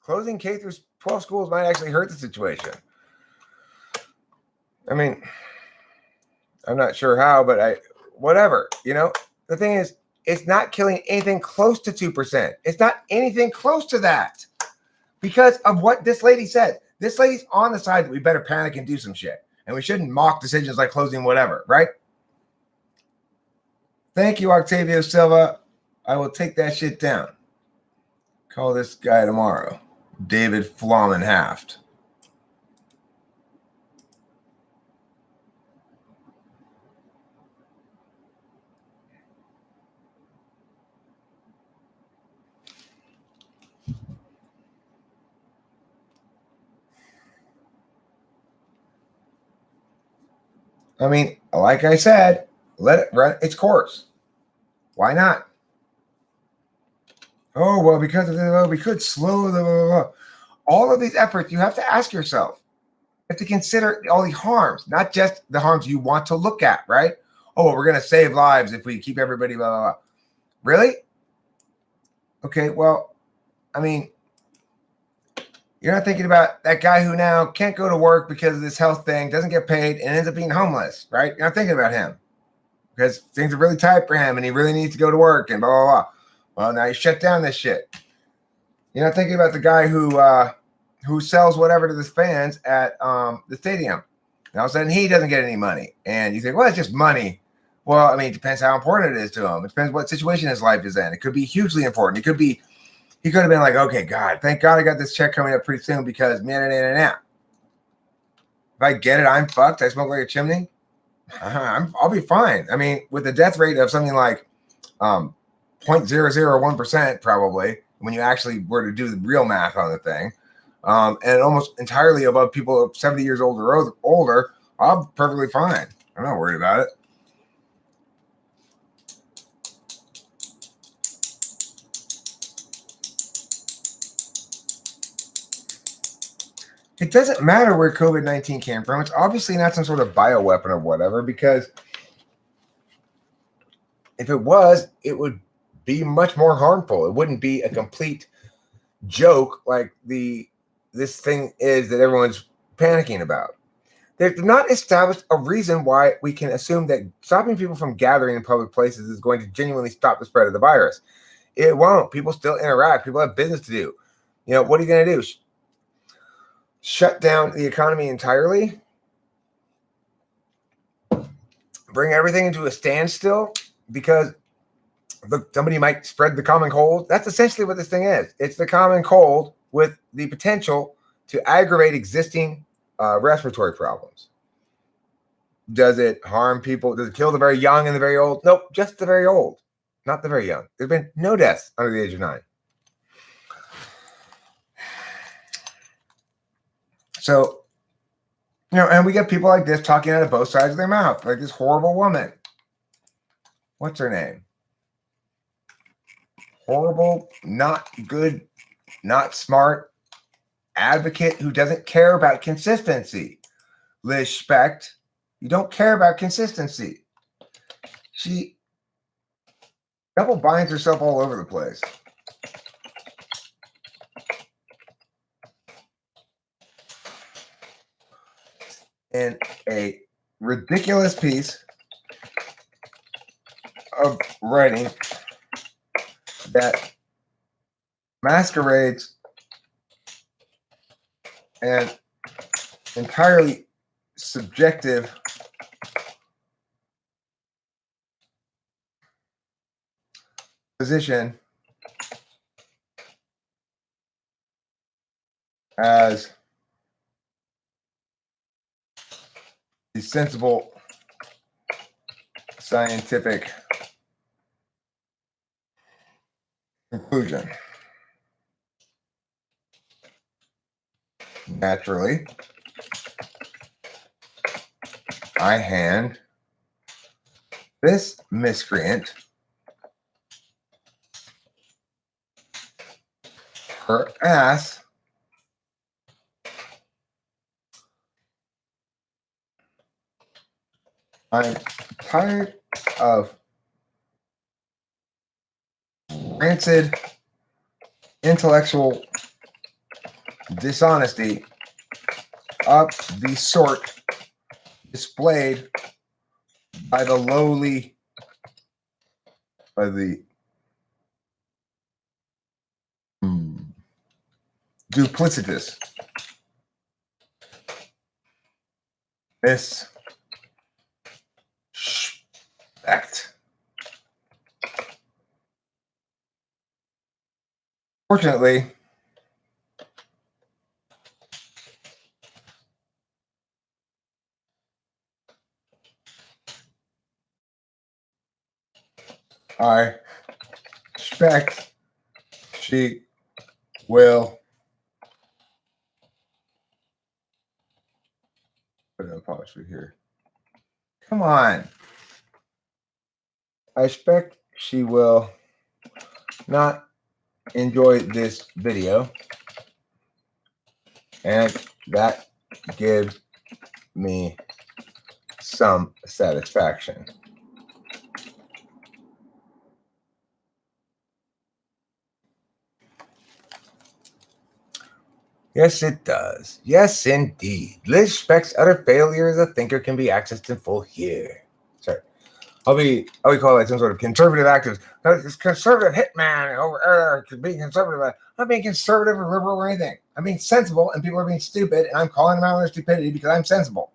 Closing K through 12 schools might actually hurt the situation. I mean, I'm not sure how, but whatever. The thing is, it's not killing anything close to 2%. It's not anything close to that. because of what this lady said. This lady's on the side that we better panic and do some shit. And we shouldn't mock decisions like closing whatever, right? Thank you, Octavio Silva. I will take that shit down. Call this guy tomorrow. David Flamenhaft. I mean, like I said, let it run its course. Why not? Oh, well, because of the, we could slow the, all of these efforts, you have to ask yourself, you have to consider all the harms, not just the harms you want to look at, right? Oh, we're going to save lives if we keep everybody, blah, blah, blah. Really? Okay, well, I mean, you're not thinking about that guy who now can't go to work because of this health thing, doesn't get paid, and ends up being homeless, right? You're not thinking about him because things are really tight for him and he really needs to go to work and blah, blah, blah. Well, now you shut down this shit. You're not thinking about the guy who sells whatever to the fans at the stadium. And all of a sudden, he doesn't get any money. And you think, well, it's just money. Well, I mean, it depends how important it is to him. It depends what situation his life is in. It could be hugely important. It could be, he could have been like, okay, God, thank God I got this check coming up pretty soon because man. If I get it, I'm fucked. I smoke like a chimney. I'll be fine. I mean, with a death rate of something like 0.001% probably, when you actually were to do the real math on the thing, and almost entirely above people 70 years old or older, I'm perfectly fine. I'm not worried about it. It doesn't matter where COVID-19 came from. It's obviously not some sort of bioweapon or whatever, because if it was, it would be much more harmful. It wouldn't be a complete joke like this thing is that everyone's panicking about. They've not established a reason why we can assume that stopping people from gathering in public places is going to genuinely stop the spread of the virus. It won't. People still interact. People have business to do. You know, what are you going to do? Shut down the economy entirely? Bring everything into a standstill because somebody might spread the common cold? That's essentially what this thing is. It's the common cold with the potential to aggravate existing respiratory problems. Does it harm people? Does it kill the very young and the very old? Nope, just the very old, not the very young. There's been no deaths under the age of 9. So, you know, and we get people like this talking out of both sides of their mouth, like this horrible woman. What's her name? Horrible, not good, not smart advocate who doesn't care about consistency. Liz Specht, you don't care about consistency. She double binds herself all over the place. In a ridiculous piece of writing that masquerades and entirely subjective position as the sensible scientific conclusion. Naturally, I hand this miscreant her ass I'm tired of rancid intellectual dishonesty of the sort displayed by the lowly, by the duplicitous. Specht. Fortunately, I expect she will put an apostrophe here. Come on. I expect she will not enjoy this video, and that gives me some satisfaction. Yes, it does. Yes, indeed. Liz Specht's utter failure as a thinker can be accessed in full here. Sorry. I'll be called like some sort of conservative activist. This conservative hitman over being conservative. I'm not being conservative or liberal or anything. I'm being sensible, and people are being stupid, and I'm calling them out on their stupidity because I'm sensible.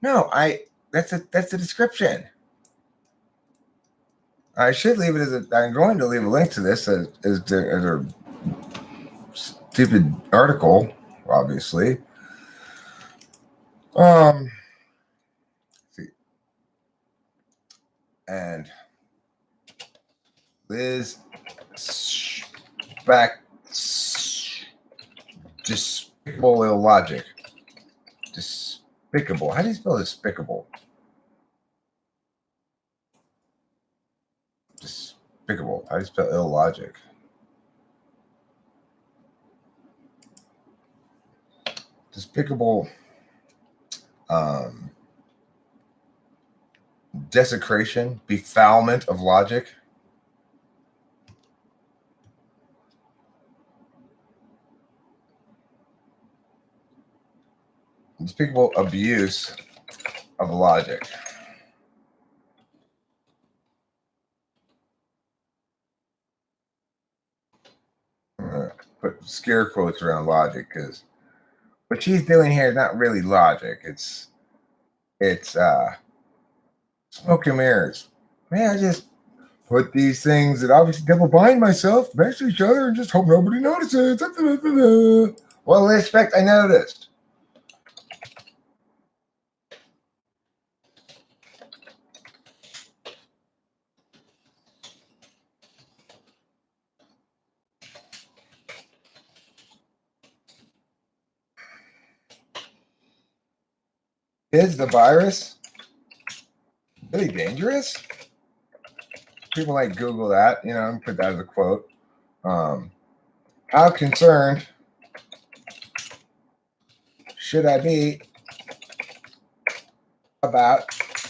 No, that's the description. I should leave it I'm going to leave a link to this as a stupid article, obviously. See. And Liz Specht's despicable illogic. Despicable. How do you spell despicable? Despicable. How do you spell illogic? Despicable. Desecration, befoulment of logic. Despicable abuse of logic. Put scare quotes around logic because what she's doing here is not really logic. It's smoke and mirrors. Man, I just put these things that obviously double bind myself next to each other and just hope nobody notices. Well, I expect I noticed. Is the virus really dangerous? People like Google that, and put that as a quote. How concerned should I be about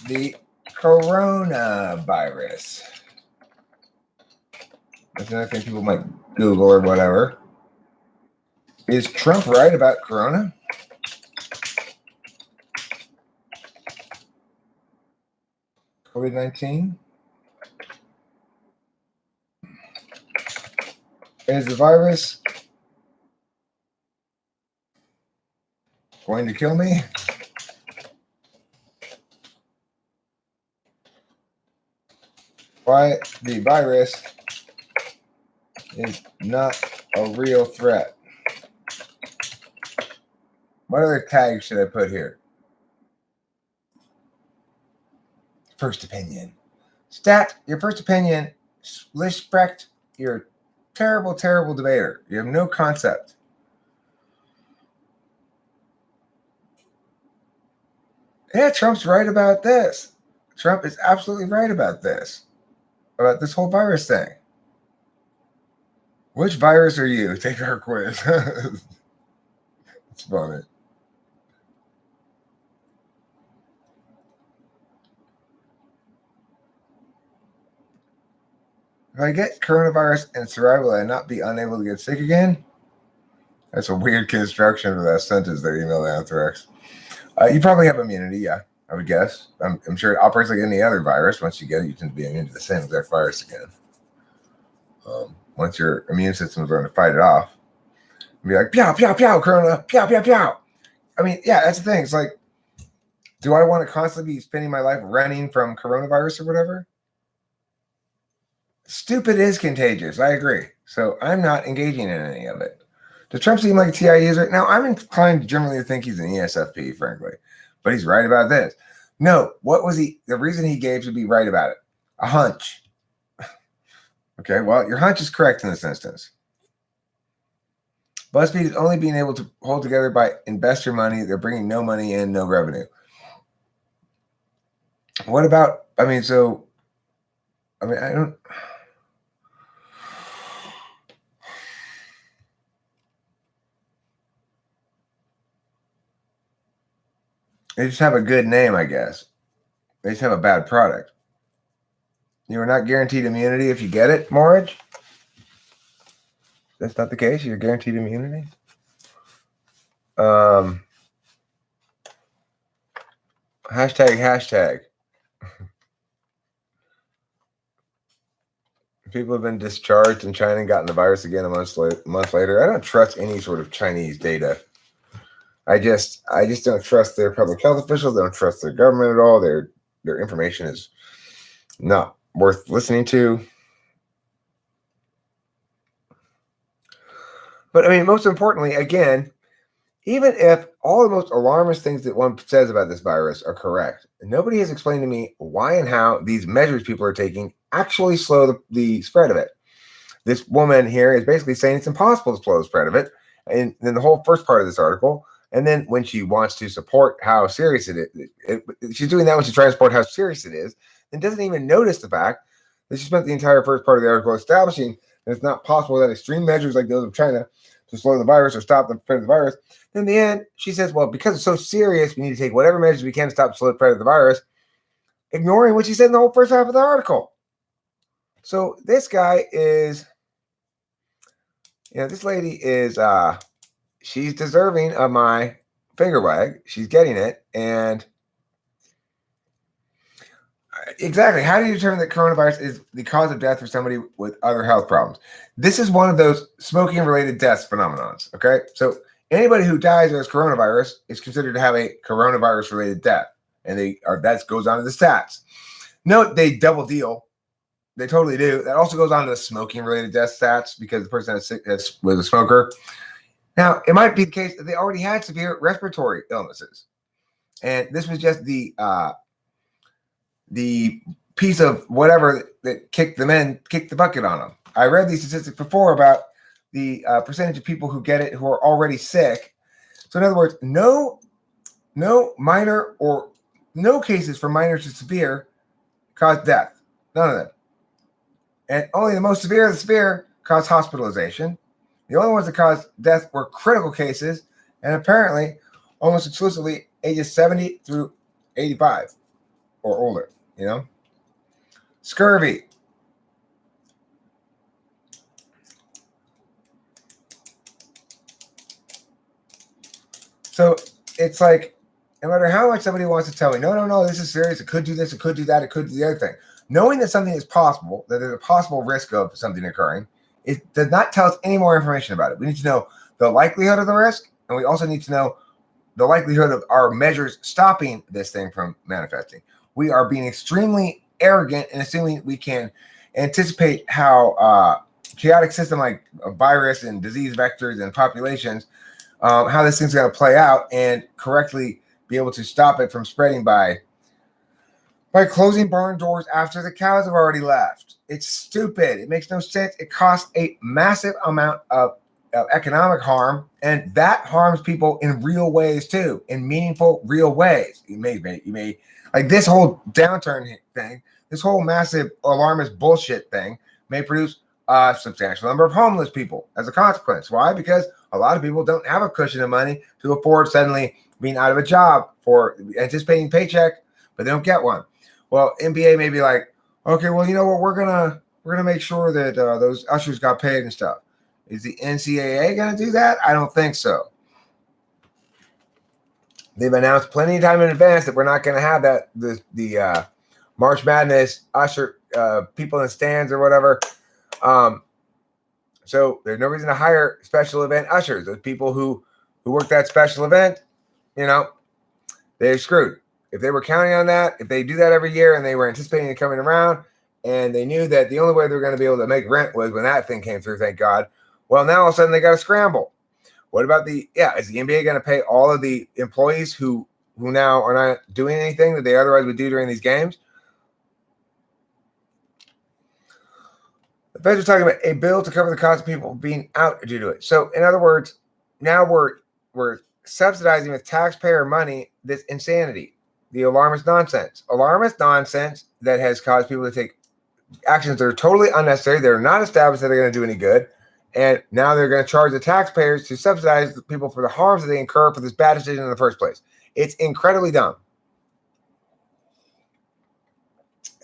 the coronavirus? That's another thing people might Google or whatever. Is Trump right about corona? COVID-19? Is the virus going to kill me? Why the virus is not a real threat? What other tags should I put here? First opinion. Stat, your first opinion. Liz Specht, you're a terrible, terrible debater. You have no concept. Yeah, Trump's right about this. Trump is absolutely right about this whole virus thing. Which virus are you? Take our quiz. It's funny. If I get coronavirus and survive, will I not be unable to get sick again? That's a weird construction of that sentence they emailed Anthrax. You probably have immunity, yeah, I would guess. I'm sure it operates like any other virus. Once you get it, you tend to be immune to the same exact virus again. once your immune system is learning to fight it off. Be like, pow, pow, pow, corona, pow, pow, pow. I mean, yeah, that's the thing. It's like, do I want to constantly be spending my life running from coronavirus or whatever? Stupid is contagious. I agree. So I'm not engaging in any of it. Does Trump seem like a TI user? Now, I'm inclined generally to think he's an ESFP, frankly. But he's right about this. No, what was the reason he gave to be right about it? A hunch. Okay, well, your hunch is correct in this instance. BuzzFeed is only being able to hold together by investor money. They're bringing no money in, no revenue. What about, I don't. They just have a good name, I guess. They just have a bad product. You are not guaranteed immunity if you get it, Morridge? That's not the case. You're guaranteed immunity. Hashtag. People have been discharged in China and gotten the virus again a month later. I don't trust any sort of Chinese data. I just don't trust their public health officials. I don't trust their government at all. Their information is not worth listening to. But I mean, most importantly, again, even if all the most alarmist things that one says about this virus are correct, nobody has explained to me why and how these measures people are taking actually slow the spread of it. This woman here is basically saying it's impossible to slow the spread of it. And then the whole first part of this article, and then when she wants to support how serious it is, she's doing that when she's trying to support how serious it is, and doesn't even notice the fact that she spent the entire first part of the article establishing that it's not possible that extreme measures like those of China to slow the virus or stop the spread of the virus. In the end, she says, well, because it's so serious, we need to take whatever measures we can to stop the slow spread of the virus, ignoring what she said in the whole first half of the article. So this guy is, this lady is, she's deserving of my finger wag. She's getting it. And exactly, how do you determine that coronavirus is the cause of death for somebody with other health problems? This is one of those smoking-related deaths phenomenons, okay? So anybody who dies as coronavirus is considered to have a coronavirus-related death, and that goes on to the stats. Note they double deal. They totally do. That also goes on to the smoking-related death stats because the person was a smoker. Now, it might be the case that they already had severe respiratory illnesses, and this was just the piece of whatever that kicked the bucket on them. I read these statistics before about the percentage of people who get it who are already sick. So in other words, no minor or no cases from minor to severe cause death. None of them. And only the most severe of the severe cause hospitalization. The only ones that caused death were critical cases, and apparently almost exclusively ages 70 through 85 or older, Scurvy. So it's like, no matter how much somebody wants to tell me, no, this is serious. It could do this, it could do that, it could do the other thing. Knowing that something is possible, that there's a possible risk of something occurring, it does not tell us any more information about it. We need to know the likelihood of the risk, and we also need to know the likelihood of our measures stopping this thing from manifesting. We are being extremely arrogant in assuming we can anticipate how chaotic system like a virus and disease vectors and populations, how this thing's going to play out and correctly be able to stop it from spreading by closing barn doors after the cows have already left. It's stupid. It makes no sense. It costs a massive amount of economic harm, and that harms people in real ways too, in meaningful, real ways. You may like this whole downturn thing, this whole massive alarmist bullshit thing may produce a substantial number of homeless people as a consequence. Why? Because a lot of people don't have a cushion of money to afford suddenly being out of a job for anticipating paycheck, but they don't get one. Well, NBA may be like, okay, well, you know what? We're gonna make sure that those ushers got paid and stuff. Is the NCAA gonna do that? I don't think so. They've announced plenty of time in advance that we're not gonna have that the March Madness usher people in the stands or whatever. So there's no reason to hire special event ushers. Those people who work that special event, they're screwed. If they were counting on that, if they do that every year and they were anticipating it coming around and they knew that the only way they were going to be able to make rent was when that thing came through, thank God. Well, now all of a sudden they got to scramble. What about is the NBA going to pay all of the employees who now are not doing anything that they otherwise would do during these games? The feds are talking about a bill to cover the cost of people being out due to it. So, in other words, now we're subsidizing with taxpayer money this insanity, the alarmist nonsense that has caused people to take actions that are totally unnecessary. They're not established that they're going to do any good. And now they're going to charge the taxpayers to subsidize the people for the harms that they incur for this bad decision in the first place. It's incredibly dumb.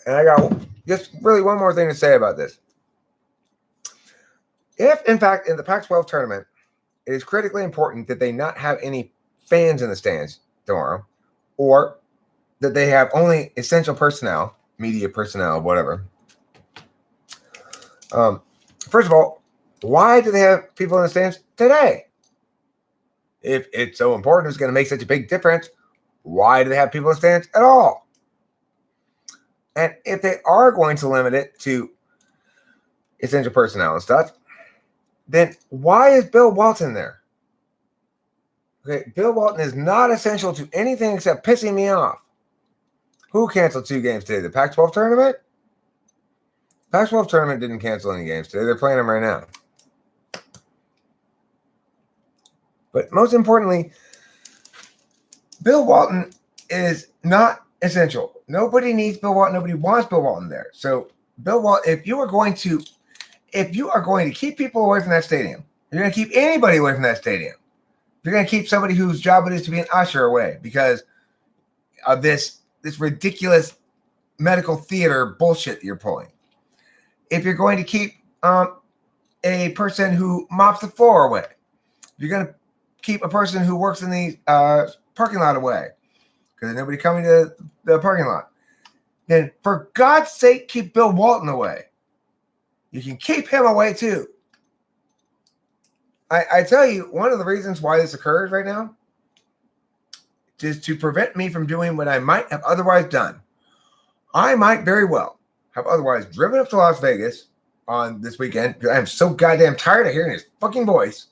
And I got just really one more thing to say about this. If, in fact, in the Pac-12 tournament, it is critically important that they not have any fans in the stands tomorrow, or that they have only essential personnel, media personnel, whatever. First of all, why do they have people in the stands today? If it's so important, it's going to make such a big difference, why do they have people in the stands at all? And if they are going to limit it to essential personnel and stuff, then why is Bill Walton there? Okay, Bill Walton is not essential to anything except pissing me off. Who canceled 2 games today? The Pac-12 tournament? Pac-12 tournament didn't cancel any games today. They're playing them right now. But most importantly, Bill Walton is not essential. Nobody needs Bill Walton. Nobody wants Bill Walton there. So Bill Walton, if you are going to keep people away from that stadium, you're going to keep anybody away from that stadium. You're going to keep somebody whose job it is to be an usher away because of this ridiculous medical theater bullshit you're pulling. If you're going to keep a person who mops the floor away, you're going to keep a person who works in the parking lot away because there's nobody coming to the parking lot, then for God's sake, keep Bill Walton away. You can keep him away too. I tell you, one of the reasons why this occurs right now is to prevent me from doing what I might have otherwise done. I might very well have otherwise driven up to Las Vegas on this weekend because I am so goddamn tired of hearing his fucking voice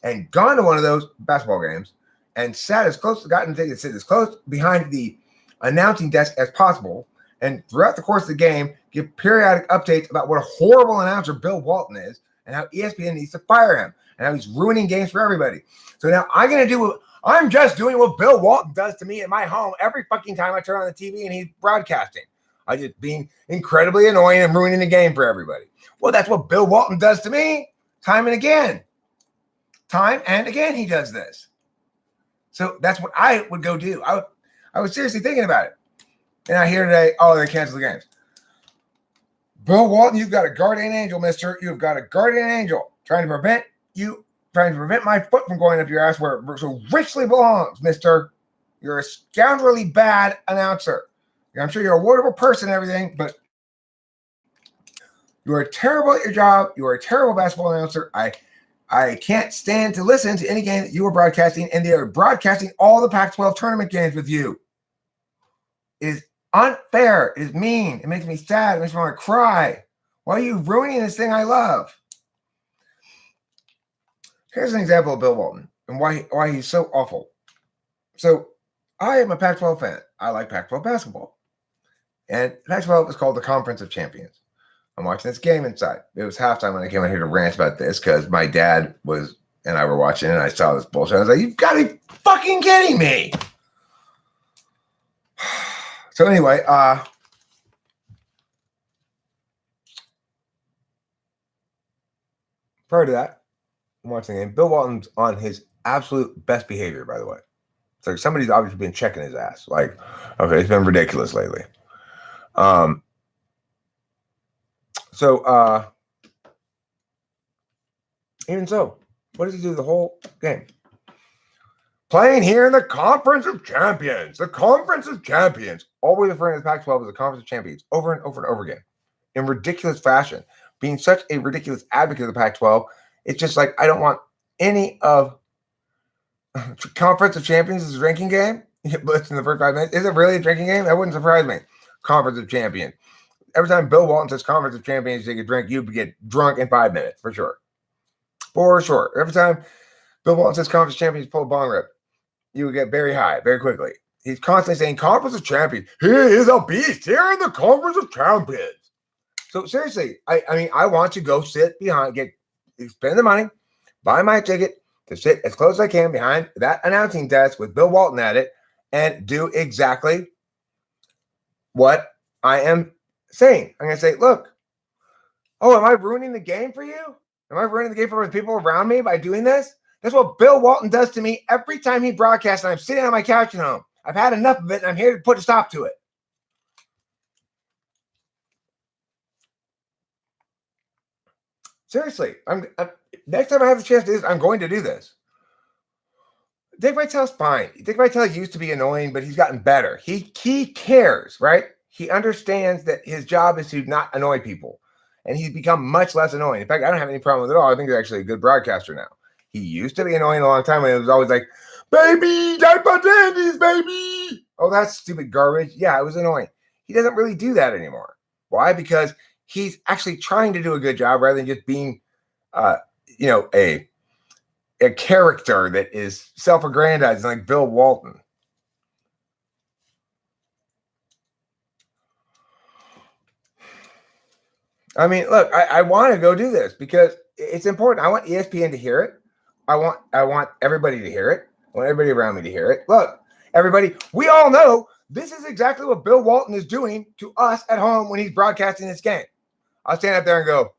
and gone to one of those basketball games and sat as close to sit as close behind the announcing desk as possible and throughout the course of the game give periodic updates about what a horrible announcer Bill Walton is and how ESPN needs to fire him and how he's ruining games for everybody. So now I'm just doing what Bill Walton does to me at my home every fucking time I turn on the TV and he's broadcasting. I just being incredibly annoying and ruining the game for everybody. Well, that's what Bill Walton does to me time and again. Time and again he does this. So that's what I would go do. I was seriously thinking about it. And I hear today, they canceled the games. Bill Walton, you've got a guardian angel, mister. You've got a guardian angel trying to prevent my foot from going up your ass where it so richly belongs, mister. You're a scoundrelly bad announcer. I'm sure you're a wonderful person and everything, but you are terrible at your job. You are a terrible basketball announcer. I can't stand to listen to any game that you are broadcasting, and they are broadcasting all the Pac-12 tournament games with you. It is unfair. It is mean. It makes me sad. It makes me want to cry. Why are you ruining this thing I love? Here's an example of Bill Walton and why he's so awful. So I am a Pac-12 fan. I like Pac-12 basketball. And Pac-12 is called the Conference of Champions. I'm watching this game inside. It was halftime when I came out here to rant about this because my dad and I were watching it and I saw this bullshit. I was like, you've got to be fucking kidding me. So anyway, prior to that, I'm watching the game. Bill Walton's on his absolute best behavior, by the way. It's like somebody's obviously been checking his ass. Like, okay, it's been ridiculous lately. Even so, what does he do the whole game? Playing here in the Conference of Champions. The Conference of Champions. Always referring to the Pac-12 as the Conference of Champions over and over and over again in ridiculous fashion. being such a ridiculous advocate of the Pac-12. It's just like, I don't want any of Conference of Champions is a drinking game. Blitz in the first 5 minutes. Is it really a drinking game? That wouldn't surprise me. Conference of Champions. Every time Bill Walton says Conference of Champions, you take a drink, you get drunk in 5 minutes, for sure. For sure. Every time Bill Walton says Conference of Champions, pull a bong rip, you would get very high very quickly. He's constantly saying Conference of Champions. He is a beast here in the Conference of Champions. So seriously, I mean, I want to go sit behind, spend the money, buy my ticket to sit as close as I can behind that announcing desk with Bill Walton at it and do exactly what I am saying. I'm going to say, look, oh, am I ruining the game for you? Am I ruining the game for the people around me by doing this? That's what Bill Walton does to me every time he broadcasts, and I'm sitting on my couch at home. I've had enough of it, and I'm here to put a stop to it. Seriously, next time I have a chance to do this, I'm going to do this. Dick Vitale's fine. Dick Vitale used to be annoying, but he's gotten better. He cares, right? He understands that his job is to not annoy people, and he's become much less annoying. In fact, I don't have any problem with it at all. I think he's actually a good broadcaster now. He used to be annoying a long time when it was always like, baby, diaper dandies, baby. Oh, that's stupid garbage. Yeah, it was annoying. He doesn't really do that anymore. Why? Because he's actually trying to do a good job rather than just being, a character that is self-aggrandizing like Bill Walton. I mean, look, I want to go do this because it's important. I want ESPN to hear it. I want everybody to hear it. I want everybody around me to hear it. Look, everybody, we all know this is exactly what Bill Walton is doing to us at home when he's broadcasting this game. I'll stand up there and go,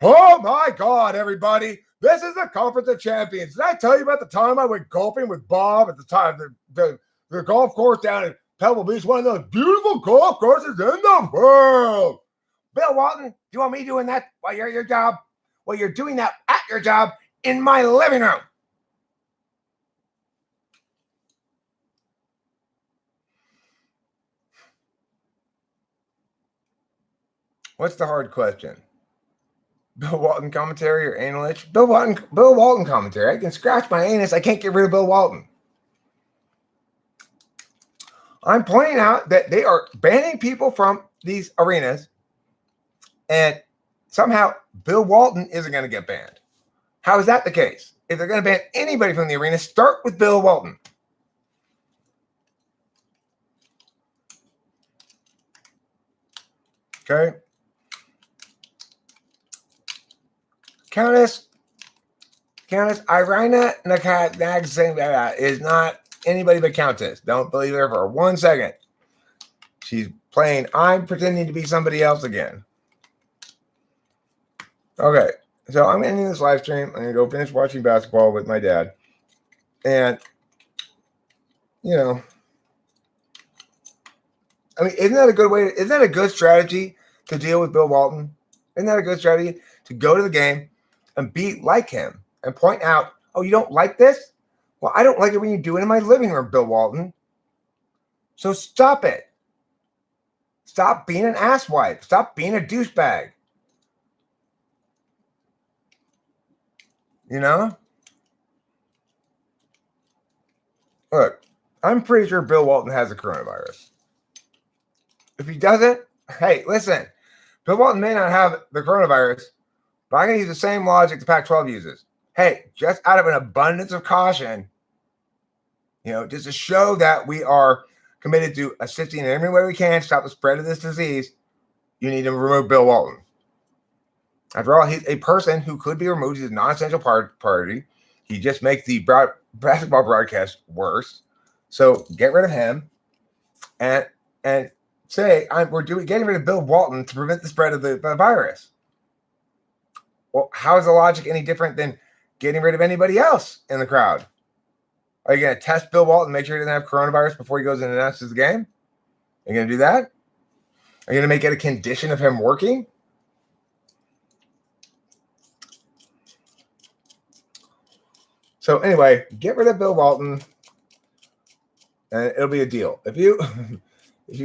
oh my God, everybody. This is the Conference of Champions. Did I tell you about the time I went golfing with Bob at the time, the golf course down in Pebble Beach, one of those beautiful golf courses in the world? Bill Walton, do you want me doing that while you're at your job? Well, you're doing that at your job in my living room. What's the hard question? Bill Walton commentary or anal itch? Bill Walton commentary. I can scratch my anus. I can't get rid of Bill Walton. I'm pointing out that they are banning people from these arenas, and somehow Bill Walton isn't going to get banned. How is that the case? If they're going to ban anybody from the arena, start with Bill Walton. Okay. Countess Irina Nag is not anybody but Countess. Don't believe her for 1 second. She's playing, I'm pretending to be somebody else again. Okay, so I'm ending this live stream. I'm going to go finish watching basketball with my dad. And, I mean, isn't that a good way? Isn't that a good strategy to deal with Bill Walton? Isn't that a good strategy to go to the game and be like him and point out, oh, you don't like this? Well, I don't like it when you do it in my living room, Bill Walton. So stop it. Stop being an asswipe. Stop being a douchebag. Look, I'm pretty sure Bill Walton has the coronavirus. If he doesn't, hey, listen, Bill Walton may not have the coronavirus, but I'm going to use the same logic the Pac-12 uses. Hey, just out of an abundance of caution, just to show that we are committed to assisting in every way we can to stop the spread of this disease, you need to remove Bill Walton. After all, he's a person who could be removed. He's a non-essential party. He just makes the basketball broadcast worse. So get rid of him and say we're getting rid of Bill Walton to prevent the spread of the virus. Well, how is the logic any different than getting rid of anybody else in the crowd? Are you going to test Bill Walton, make sure he doesn't have coronavirus before he goes and announces the game? Are you going to do that? Are you going to make it a condition of him working? So anyway, get rid of Bill Walton, and it'll be a deal. If you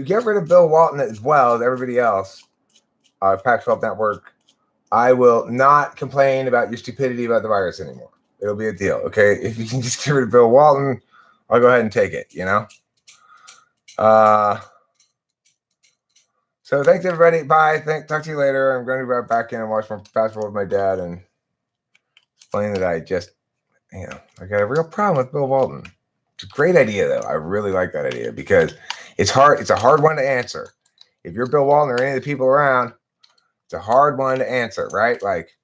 get rid of Bill Walton as well as everybody else, Pac-12 Network, I will not complain about your stupidity about the virus anymore. It'll be a deal, okay? If you can just get rid of Bill Walton, I'll go ahead and take it, you know? So thanks, everybody. Bye. Talk to you later. I'm going to go back in and watch more basketball with my dad and explain that I just, I got a real problem with Bill Walton. It's a great idea, though. I really like that idea because it's hard. It's a hard one to answer. If you're Bill Walton or any of the people around, it's a hard one to answer, right? Like,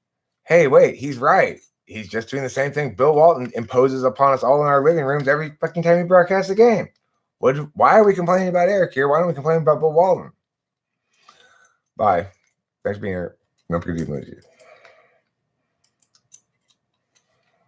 hey, wait, he's right. He's just doing the same thing Bill Walton imposes upon us all in our living rooms every fucking time he broadcasts a game. Why are we complaining about Eric here? Why don't we complain about Bill Walton? Bye. Thanks for being here. Don't forget to emoji.